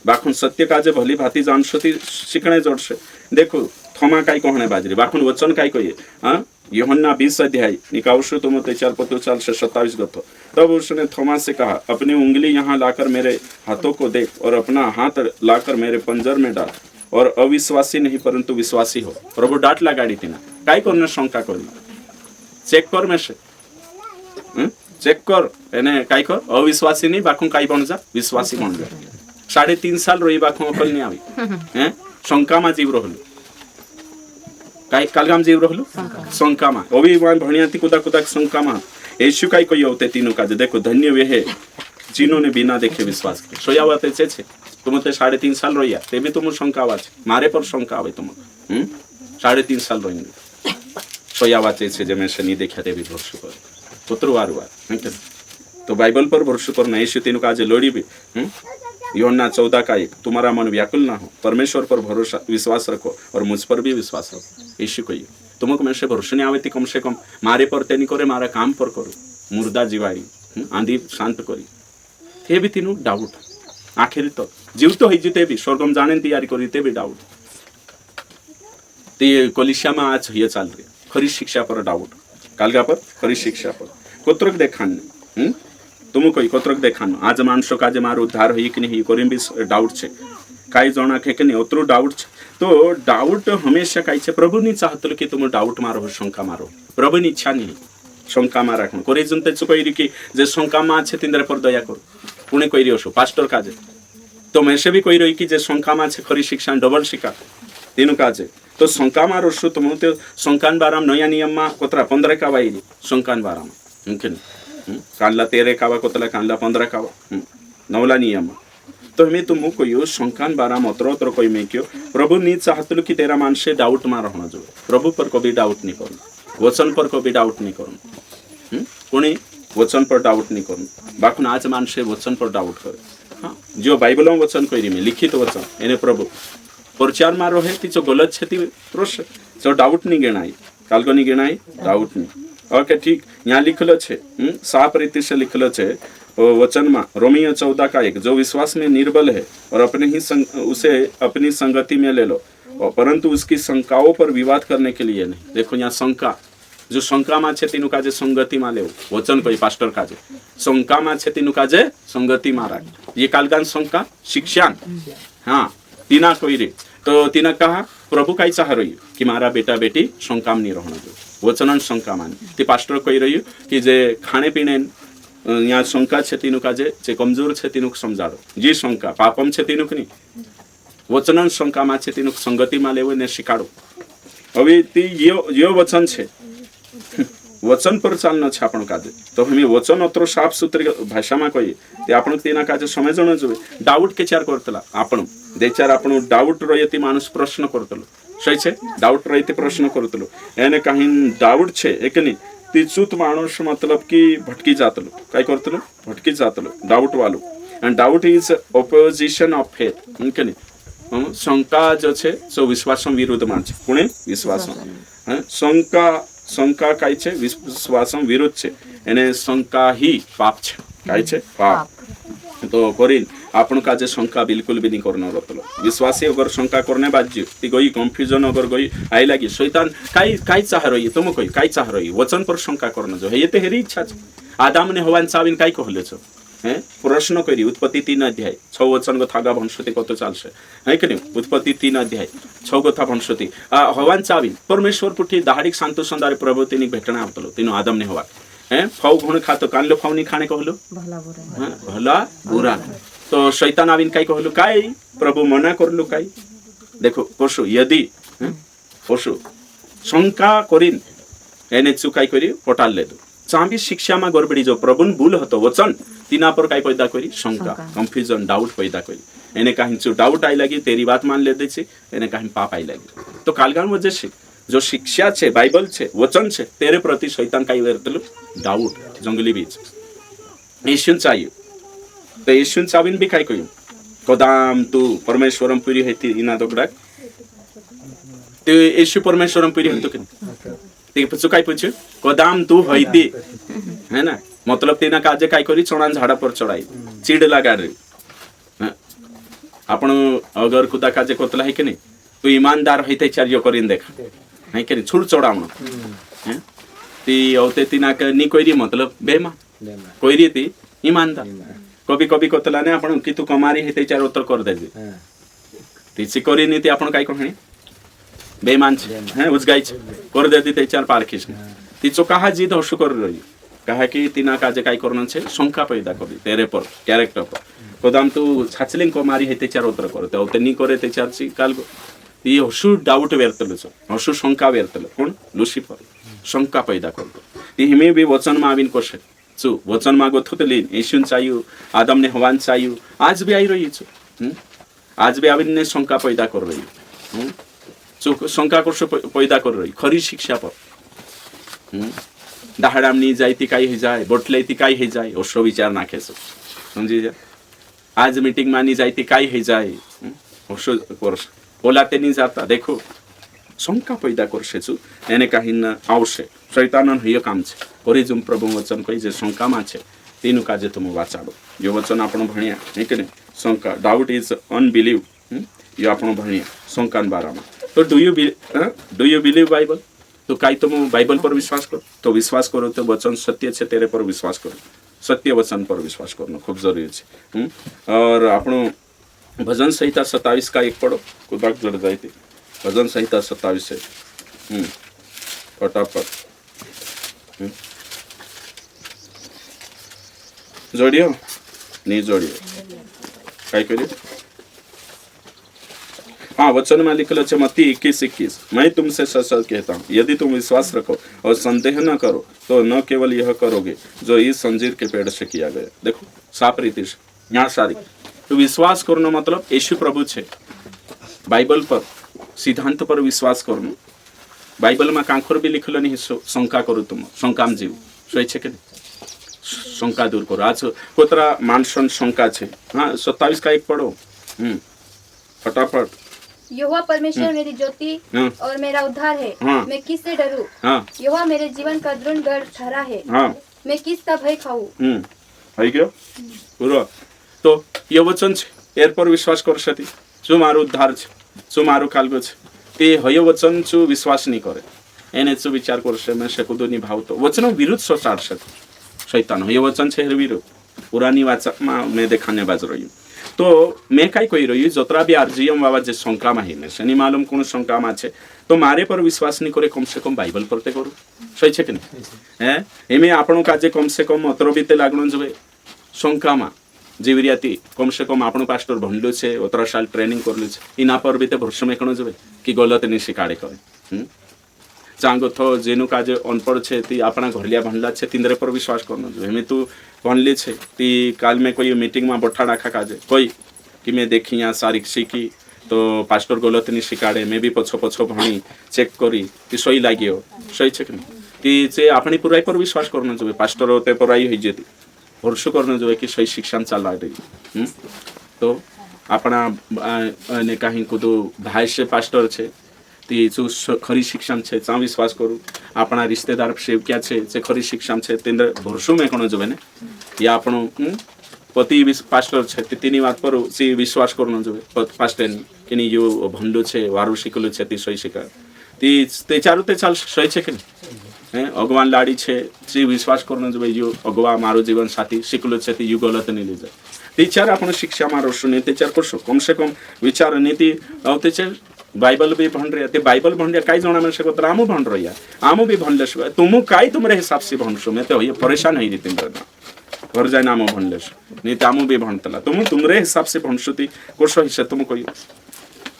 बाखुन सत्य काजे भली भांति जानसती शिकणे जोड़से देखो थोमा काई कहने बाजरी बाखुन वचन काई कहिए हां यूहन्ना 20 अध्याय निकाउशु तुम ते 4 से 27 गथो तब उसने थोमा से कहा अपनी उंगली यहाँ लाकर मेरे हाथों को देख और अपना हाथ लाकर मेरे पंजर में डाल और अविश्वासी नहीं परंतु विश्वासी हो प्रभु डांट लगाड़ी थी ना काई करने शंका करी चेक कर में से चेक कर एने काई कर अविश्वासी नहीं बाखुन काई बन जा विश्वासी बन जा 3.5 साल रही बाखुन अकल नहीं आवी हैं शंका मा जीव रहलु काई कालगाम जीव रहलु शंका मा अभी मान भणिया ती कुदा कुदा शंका मा यीशु काय कोई होते तीनों काज देखो धन्य वे है जिन्होंने बिना देखे विश्वास किया सोया छे तुम 3.5 साल रहिया ते भी तुम शंका आवा मारे पर शंका आवे तुम 3.5 साल रही सोया छे जे मैं नहीं देखा ते भी भरोसा कर पुत्र वार तो बाइबल पर भरोसा करना यीशु तीनों काज लोड़ी भी यूहन्ना 14:1 तुम्हारा मन व्याकुल ना हो परमेश्वर पर भरोसा विश्वास रखो और मुझ पर भी विश्वास रखो यीशु कहिए तुमको मैं से भरोसा नहीं आवे कम से कम मारे पर ते नहीं करे मारा काम पर करो मुर्दा जीवाड़ी आंधी शांत करी थे भी तीनों डाउट आखिर तो जीव तो होते भी स्वर्गम जाने तैयारी करी भी डाउट ते कोलिशिया में आज ये चाल रही खरी शिक्षा पर डाउट कालगा पर खरी शिक्षा पर कोत्रक देखान तुमको कोत्रक देखान आज मानसो काजे मारो उद्धार हो कि नहीं करीम भी डाउट छे काई जना के कि नहीं ओतरो डाउट छे तो डाउट हमेशा काई छे प्रभु नहीं चाहतो कि तुम डाउट मारो शंका मारो प्रभु नि इच्छा नहीं शंका मारा कोन करे जनते चुकइरी कि जे शंका मा छे तिंदरे पर दया करो पुणे कइरी ओसो पास्टर काजे तो मैं से भी कइ रही कि जे शंका मा छे खरी शिक्षा डबल शिक्षा तीनों काजे तो शंका मारो सु तुम तो शंकान बाराम नया नियम मा कोतरा 15 का वाइरी शंकान बाराम मुमकिन कानला 13 कावा कोतला कानला 15 कावा नवला नियम तो हमें तुम को यो शंकान बाराम अतरो कोई में क्यों प्रभु नी चाहतलो कि तेरा मान से डाउट मार होना जो प्रभु पर कभी डाउट नहीं करो वचन पर कभी डाउट नहीं करो कोनी वचन पर डाउट नहीं करो बाकुन आज मान से वचन पर डाउट करे हाँ जो बाइबल में वचन कइरी में लिखित वचन एने प्रभु प्रचार मारो है ती जो गलत छे ती प्रश्न जो डाउट नहीं गेनाई काल को नहीं गेनाई डाउट नहीं ओके ठीक यहाँ लिखलो छे साफ रीति से लिखलो छे वचन में रोमियो 14:1 जो विश्वास में निर्बल है और अपने ही उसे अपनी संगति में ले लो परंतु उसकी शंकाओं पर विवाद करने के लिए नहीं देखो यहाँ शंका जो शंका में छे तीनों काजे संगति में ले वचन कोई पास्टर काजे शंका में छे तीनों काजे संगति में राख ये कालगान शंका शिक्षान हाँ तीना कोई रे तो तीना कहा प्रभु काई चाह रही कि मारा बेटा बेटी शंका में नहीं रहना जो वचनन शंका मान ती पास्टर कही रही कि जे खाने पीने यहाँ शंका छे तीनों काजे जे कमजोर छे तीनों समझाड़ो जी शंका पापम छे तीनों नहीं वचनन शंका में छे तीनों संगति में लेवो ने शिकाड़ो अभी ती यो वचन छे वचन पर चालना छे आपण काजे तो हमें वचन अत्रो साफ सूत्र भाषा में कही ते आपण तेना काजे समझण जो डाउट के चार करतला आपण दे चार आपण डाउट रयती मानुस प्रश्न करतलो सही छे डाउट रयती प्रश्न करतलो एने कहीं डाउट छे एकनी ती चूत मानुस मतलब कि भटकी जातलो काय करतलो भटकी जातलो डाउट वालो and doubt is opposition of faith उनके शंका जो छे सो विश्वास विरुद्ध मान छे पुणे विश्वास शंका शंका काय छे विश्वास विरुद्ध छे एने शंका ही पाप छे काय छे पाप तो करीन आपण का जे शंका बिल्कुल भी नहीं करना रतलो विश्वासी अगर शंका करने बाज्य ती गई कंफ्यूजन अगर गई आई लगी शैतान काई चाह रही तुम कोई काई चाह रही वचन पर शंका करना जो ये ते हेरी इच्छा छे आदम ने हवान चाविन काई कहले छो हैं प्रश्न करी उत्पत्ति 3 अध्याय 6 वचन को थागा भंशति कत चालसे है कि नहीं उत्पत्ति 3 अध्याय 6 को था भंशति हवान चाविन परमेश्वर पुठी दाहडिक शांतो संदारे प्रभुति नि भेटना आवतलो तीनो आदम ने हवा हैं फौ गुण खातो कानलो फौ नि खाने कहलो भला बुरा तो शैतान आविन काई कहलो काई प्रभु मना करलो काई देखो पशु यदि पशु शंका करिन एने चुकाई करी पटाल ले दो चांबी शिक्षा में गड़बड़ी जो प्रभुन भूल हतो वचन तीना पर काई पैदा करी शंका कंफ्यूजन डाउट पैदा करी एने कहीं चु डाउट आई लगी तेरी बात मान ले दे छे एने कहीं पाप आई लगी तो कालगान वजह से जो शिक्षा छे बाइबल छे वचन छे तेरे प्रति शैतान काई वेरतलो डाउट जंगली बीज यीशु चाहिए तो यीशु चाविन भी काई कयो कदाम तू परमेश्वरम पुरी हेती इना दोगडा ते यीशु परमेश्वरम पुरी हेतो कि ते पछु काई पछु कदाम तू होइती है ना मतलब तेना काजे काई करी चणान झाड़ा पर चढ़ाई चिड़ लगा रे आपण अगर खुदा काजे कोतला है कि नहीं तू ईमानदार होइते चार्य करिन देखा है कि नहीं छुड़ चढ़ावण हैं ती औते तीना के नी कोइरी मतलब बेमा कोइरी ती ईमानदार कभी कभी कोतला ने आपण कि तू कमारी हेते चार उत्तर कर दे ती सिकोरी नीति आपण काई कहणी बेईमान है उजगाई कर दे दी चार पारखिस ती चो कहा जिद हसु कर रही कहा कि तीना काजे काई करन छे शंका पैदा करी तेरे पर कैरेक्टर पर कदम तू छाचलिंग को मारी हेते चार उत्तर करते औते नी करे ते चार ची काल ये हसु डाउट वेरतलो हसु शंका वेरतलो कोण लुसिफर शंका पैदा करतो ती हिमे भी वचन में आवीन कोशे चु वचन में गोथुतली येशून चायु आदम ने हवान चायु आज भी आई रही छु आज भी आवीन ने शंका पैदा कर रही चु शंका कोश पैदा कर रही खरी शिक्षा पर दाहडामनी जायती काय हे जाय बोटलेती काय हे जाय ओशो विचार नाखेसो समझी जा आज मीटिंग मानी जायती काय हे जाय ओशो कोर्स ओलाते नहीं जाता देखो शंका पैदा करसेछु एने काहिन आवश्य शैतानन हिय काम छे करी जुम प्रभु वचन कहि जे शंका मा छे तीनु काजे तुम वाचाडो यो वचन आपण भणिया हे के शंका डाउट इज अनबिलीव यो आपण भणिया शंकान बारामा तो डू यू बिलीव बाइबल तो काई तुम बाइबल पर विश्वास करो तो विश्वास करो तो वचन सत्य छे तेरे पर विश्वास करो सत्य वचन पर विश्वास करना खूब जरूरी छे और आपण भजन संहिता 27 का एक पढ़ो कुदाक जड़ जाती भजन संहिता 27 है फटाफट जोड़ियो नहीं जोड़ियो काय करियो हाँ वचन में लिखल है मत्ती 21:21 मैं तुमसे सच सच कहता हूँ यदि तुम विश्वास रखो और संदेह न करो तो न केवल यह करोगे जो इस संजीर के पेड़ से किया गया देखो साफ रीति से यहाँ सारी तो विश्वास करना मतलब यीशु प्रभु छे बाइबल पर सिद्धांत पर विश्वास करना बाइबल में कांखर भी लिखल नहीं शंका करो तुम शंकाम जीव सही छे के शंका दूर करो आज कोतरा मानसन शंका छे हाँ 27 का एक पढ़ो फटाफट यहोवा परमेश्वर मेरी ज्योति और मेरा उद्धार है मैं किससे डरूं यहोवा मेरे जीवन का दृढ़ गढ़ ठहरा है मैं किसका भय खाऊं है क्या पूरा तो ये वचन छे एर पर विश्वास कर सती जो मारो उद्धार छे जो मारो कालगो छे ते हय वचन जो विश्वास नहीं करे एने जो विचार करसे मैं शकुदो निभाव तो वचन विरुद्ध सोचार से शैतान हय वचन छे विरुद्ध पुरानी वाचा में देखाने बाज रही तो मैं काय कही रही जतरा भी आरजीएम बाबा जे शंका में है शनि मालूम कौन शंका में छे तो मारे पर विश्वास नहीं करे कम से कम बाइबल पढ़ते करू सही छे कि नहीं हैं एमे आपन काजे कम से कम अतर बीते लागण जबे शंका में जीवरियाती कम से कम आपण पास्टर भंडलो छे 18 साल ट्रेनिंग करलो छे इना पर बीते भरसम एकण जबे कि गलत नहीं शिकाड़े करे चांगो थो जेनु काजे अनपढ़ छे ती आपना घरलिया भंडला छे तिंदरे पर विश्वास करनो जो हमें तू भंडले छे ती काल में कोई मीटिंग में बठा राखा काजे कोई कि मैं देखी यहाँ सारी सीखी तो पास्टर गलत नहीं शिकाड़े मैं भी पछो पछो भणी चेक करी कि सही लागियो सही छे कि जे आपनी पुराई पर विश्वास करनो जो पास्टर होते पुराई हो जेती भरोसा करना जो है कि सही शिक्षा चल रही तो अपना ने कहीं को तो भाई से पास्टर छे ती जो खरी शिक्षा छे चा विश्वास करू अपना रिश्तेदार से क्या छे जे खरी शिक्षा छे तेंद्र भरोसा में कोन जो है या आपण पति पास्टर छे तीनी बात पर सी विश्वास करना जो है पास्टर कि यो भंडो छे वारू शिकलो छे ती सही शिका ती ते चारू ते चाल सही छे कि अगवान लाड़ी छे जी विश्वास करना जो यो अगवा मारो जीवन साथी शिकलो छे ती यु गलत नहीं ले जाए टीचर आपण शिक्षा मारो सुने टीचर करसो कम से कम विचार नीति औ टीचर बाइबल भी भण रे ते बाइबल भण रे काई जणा में से कोतरा आमु भण रहिया आमु भी भण लेसो तुमु काई तुमरे हिसाब से भणसो मैं तो ये परेशान है रीति में घर जाए नामो भण लेसो नहीं ते आमु भी भणतला तुमरे हिसाब से भणसोती कोसो हिस्सा तुम कोई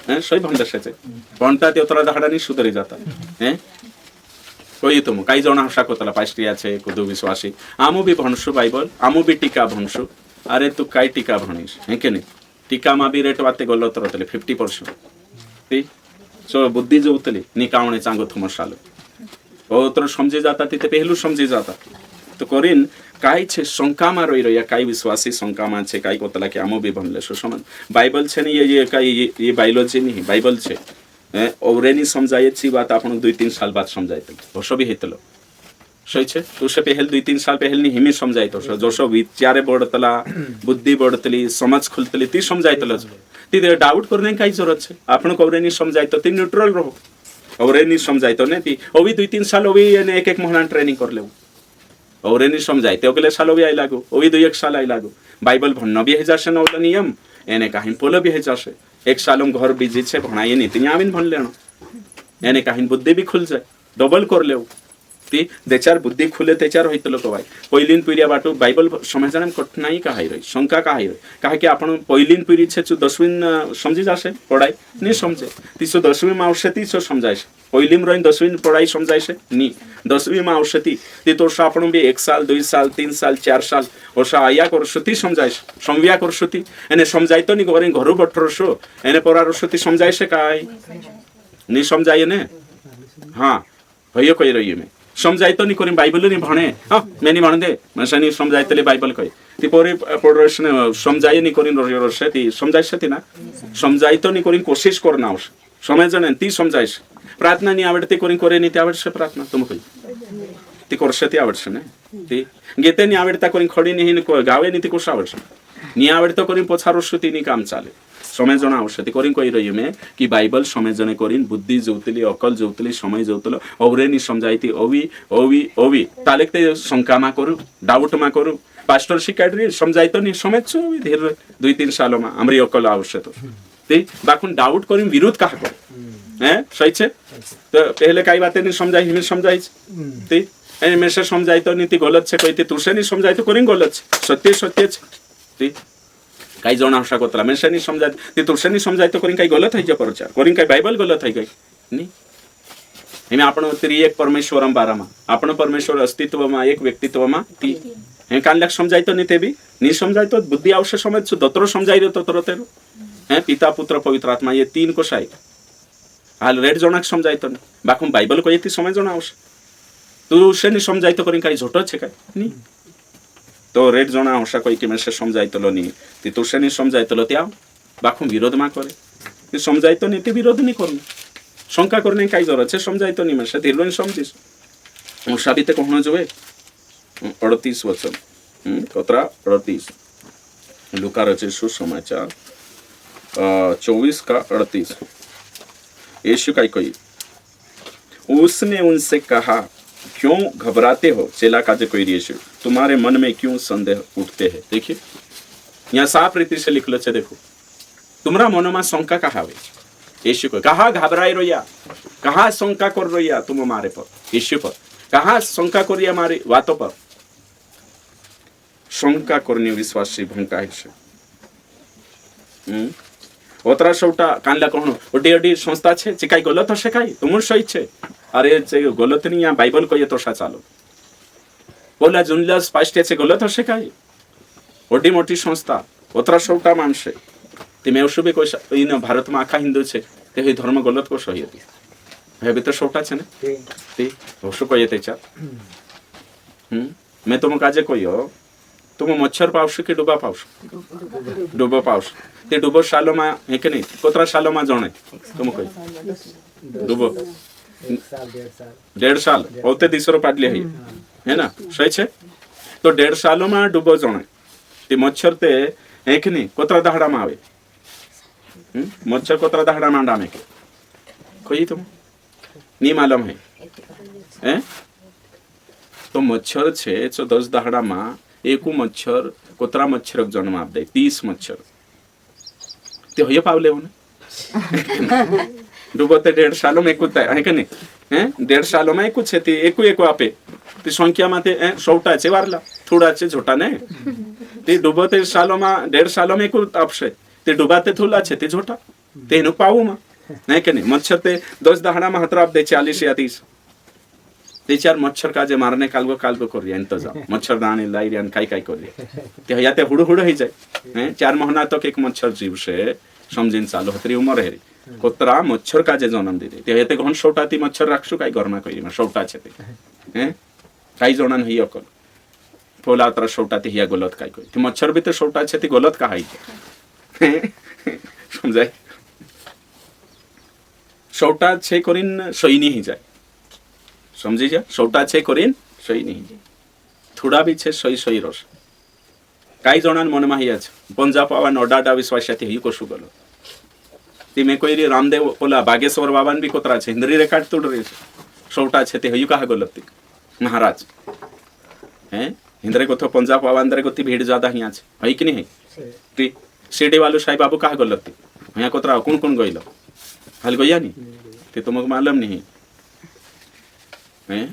हैं सही भण लेसे भणता ते उतरा दहाड़ा नहीं सुधरी जाता हैं कोई तुम कई जन आशा कोतला पास्टिया छे कुदु विश्वासी आमु भी भणसु बाइबल आमु भी टीका भणसु अरे तू काई टीका भणीस है के नहीं टीका मा भी रेट वाते गलत रहतले 50% ती सो बुद्धि जो उतली निकावणे चांगो थुम साल बहुत समझी जाता ती ते पहलू समझी जाता तो करिन काई छे शंका मा रही रहिया काई विश्वासी शंका मा छे काई कोतला के आमु भी भणले सो समान बाइबल छे नहीं ये काई ये बायोलॉजी नहीं बाइबल छे औरेनी समझाए छी बात आपण 2-3 साल बाद समझाइते भसो भी हेतलो सही छे तो से पहल 2-3 साल पहल नहीं हिमी समझाइतो जोसो विचारे बढतला बुद्धि बढतली समझ खुलतली ती समझाइतलो ती डाउट करने काई जरूरत छे आपण को औरेनी समझाइतो ती न्यूट्रल रहो औरेनी समझाइतो ने ती ओवी 2-3 साल ओवी ने एक महीना ट्रेनिंग कर लेऊ औरेनी समझाइते अगले साल ओवी आई लागो ओवी 2-1 साल आई लागो बाइबल भन्न भी हे जासे न ओला नियम एने काहिन पोलो भी हे जासे एक सालों घर बिजी छे भणाई नहीं तिया बिन भण लेना एने काहिन बुद्धि भी खुल जाए डबल कर ले ती देचार बुद्धी खुले तेचार होइतलो को भाई पहिलीन पीरिया बाटू बाइबल समझने में कठिनाई का हाई रही शंका का हाई रही कहा कि आपण पहिलीन पीरी छे छु 10वीं समझी जासे पढ़ाई नहीं समझे तीसो 10वीं में आवश्यक तीसो समझाए पहिलीम रही 10वीं पढ़ाई समझाए से नहीं 10वीं में आवश्यक ती तो आपण भी 1 साल 2 साल 3 साल 4 साल ओसा आया करसती समझाए संव्या करसती एने समझाई तो नहीं करे घरु बठरसो एने परारसती समझाए से काय नहीं समझाए ने हाँ भइयो कहि रही मैं समझाई तो नहीं करी बाइबल नहीं भने हाँ मैं नहीं भन्दे मैं सनी समझाई तले बाइबल कहि ती परे पढरसने समझाई नहीं करी रसे ती समझाई सती ना समझाई तो नहीं करी कोशिश करना उस समय जने ती समझाई प्रार्थना नहीं आवडते करी करे नहीं ते आवडसे प्रार्थना तुम कहि ती करसे ती आवडसे ने ती गेते नहीं आवडता करी खडी नहीं गावे नहीं ती कोस आवडसे नहीं आवडतो करी पोछारसती नहीं काम चाले समय जना आवश्यक करी कही रही मैं कि बाइबल समय जने करीन बुद्धि जोतली अकल जोतली समय जोतलो औरे नहीं समझाई ओवी ओवी ओवी तालेकते शंका मा करू डाउट मा करू पास्टर शिकायत समझाई तो नहीं समझ छो धीरे 2-3 सालों में हमरी अकल आवश्यक ते बाकुन डाउट करी विरोध कहा कर हैं सही छे तो पहले काई बातें नहीं समझाई हिमे समझाई ते एने में से समझाई तो नहीं ती गलत छे कहते तुसे नहीं समझाई तो करी गलत छे सत्य सत्य छे ते काही जण आशा कोतला मैं नहीं समझा ते तुसे नहीं समझाई तो करी काही गलत है जे प्रचार करी काही बाइबल गलत है काही नहीं हिमे आपण तरी एक परमेश्वरम बारामा आपण परमेश्वर अस्तित्व में एक व्यक्तित्व में ती हे कान लक समझाई तो नहीं ते भी नहीं समझाई तो बुद्धि आवश्यक समझ छु दतरो समझाई रे तो तेरो हैं पिता पुत्र पवित्र आत्मा ये 3 को साई हाल रेड जोनक समझाई तो बाकुम बाइबल को येती समझ जोना आवश्यक तू उसे नहीं समझाई तो करी काही झोटो छे काही नहीं तो रेड जना हसा कोई कि मैं से समझाई तो नहीं ती तो से नहीं समझाई तो त्या बाखु विरोध मा करे ती समझाई तो नहीं ती विरोध नहीं करना शंका करने काई जरूरत छे समझाई तो नहीं मैं से धीरे समझिस और साबित कहनो जोए 38 वचन कतरा 38 लूका रचे सुसमाचार 24 का 38 यीशु का कही उसने उनसे कहा क्यों घबराते हो चेला काजे कोई यीशु तुम्हारे मन में क्यों संदेह उठते हैं देखिए यहाँ साफ रीति से लिखलो छे देखो तुम्हारा मन में शंका कहा है यीशु को कहा घबराई रोया कहा शंका कर रोया तुम हमारे पर यीशु पर कहा शंका करिया हमारी बातों पर शंका करने विश्वासी भंका है ओतरा सौटा कानला कहनो ओडी ओडी संस्था छे जे काई गलत हसे काई तुमर सही छे अरे जे गलत नहीं यहाँ बाइबल को ये तो चालो बोला जुनला स्पष्ट छे गलत हसे काई ओडी मोटी संस्था ओतरा सौटा मानसे ते मैं उसबे कोई इन भारत में आखा हिंदू छे ते हे धर्म गलत को सही है हे भी तो सौटा छे ने ते उसको कोई ते चा मैं तुम काजे कोई हो तुम मच्छर पावश कि डुबा पावश डुबो पावश ते डुबो सालो में है कि नहीं कोतरा सालो में जणे तुम कोई डुबो 1.5 साल होते तीसरो पाटले है ना सही छे तो 1.5 सालों में डुबो जणे ते मच्छर ते है कि नहीं कोतरा दहाड़ा में आवे मच्छर कोतरा दहाड़ा में अंडा में के कोई तुम नहीं मालूम है हैं तो मच्छर छे 10 दहाड़ा में एक मच्छर कोतरा मच्छर जन्म आप दे 30 मच्छर ते होय पावले होने डुबते 1.5 सालों में कुछ है कि नहीं हैं 1.5 सालों में कुछ है ते एक आपे ते संख्या माते सौटा छे वारला थोड़ा छे छोटा ने ते डुबते सालों में 1.5 सालों में कुछ आपसे ते डुबाते थोड़ा छे ते छोटा ते नु पाऊ मा नहीं कि नहीं मच्छर ते 10 दहाड़ा में हतरा आप दे 40 या 30 ते चार मच्छर का जे मारने कालगो कर इंतजाम मच्छर दाने लाई यान काई कर ते हया ते हुड़ हो जाए हैं 4 महीना तक एक मच्छर जीव से समझिन चालू हतरी उमर है कोतरा मच्छर का जे जन्म दे ते हेते घन सौटाती मच्छर राखसु काई गरमा करी मा सौटा छे ते हैं काई जणन हिय कल पोला तरा सौटाती हिया गलत काई करी ते मच्छर भी ते सौटा छे ते गलत का हाई समझाय सौटा छे करिन सही नहीं जाए समझी जा सौटा छे करिन सही नहीं थोड़ा भी छे सही सही रस काई जणान मन में हिया छे पंजाब आवा नोडाडा विश्वासाती हिय कोसु गलो ती मैं कोई रामदेव पोला बागेश्वर बाबान भी कोतरा छे हिंदरी रेखाट तोड़ रे सौटा छे ते हयु कहा गलती महाराज हैं हिंदरे को तो पंजाब बाबा अंदर को ती भीड़ ज्यादा हिया छे हई कि नहीं है ती सीडी वालो साई बाबू कहा गलती हया कोतरा कौन गइलो हाल गया नहीं ते तुमको मालूम नहीं हैं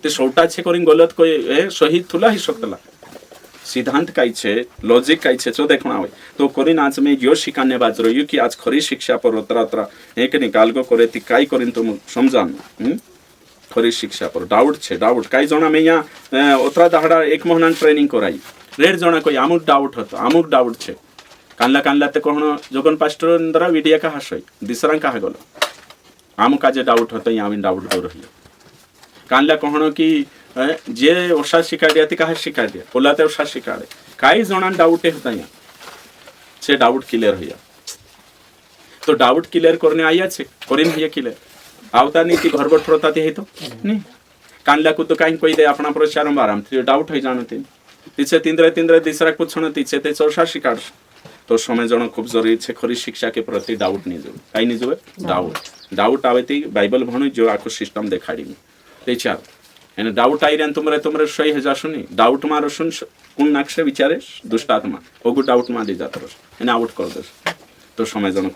ते शेवटा छे करून गलत कोई सही तुला ही शकतला सिद्धांत काय छे लॉजिक काय छे चो देखना होय तो करीन आज मैं यो शिकाने बाजरो यू की आज खरी शिक्षा पर उतरा एक निकाल गो करे ती काय करीन तुम समजान खरी शिक्षा पर डाउट छे डाउट काय जना मैं यहाँ उतरा दहाड़ा एक महीना ट्रेनिंग कराई रेड जना कोई अमुक डाउट छे कानला ते कहण जोगन पास्टर द्वारा वीडियो का हसय दिसरा का गलो अमुक आज डाउट होतो यहाँ डाउट दो रही कानला कहण की जे ओषा शिका दिया ती कहा शिका दिया बोला ते ओषा शिका दे काही जना डाउट होता यहाँ से डाउट क्लियर हुआ तो डाउट क्लियर करने आया छे करिन हुआ क्लियर आवता नहीं कि घर बठरता ते तो नहीं कानला को तो कहीं कोई दे अपना प्रचार आराम थे डाउट हो जानते तिचे तीन दिसरा कुछ न तिचे ते चौसा शिकाड़ तो समय जन खूब जरूरी छे खरी शिक्षा के प्रति डाउट नहीं जो कहीं नहीं जो डाउट आवे ती बाइबल भणु जो आखो सिस्टम देखाड़ी ते चार एने डाउट आई रन तुमरे सही है जासु नहीं डाउट मारो सुन कोन नाक्षे विचारे दुष्टात्मा ओगु डाउट मा दे जात एने आउट कर दे तो समय जन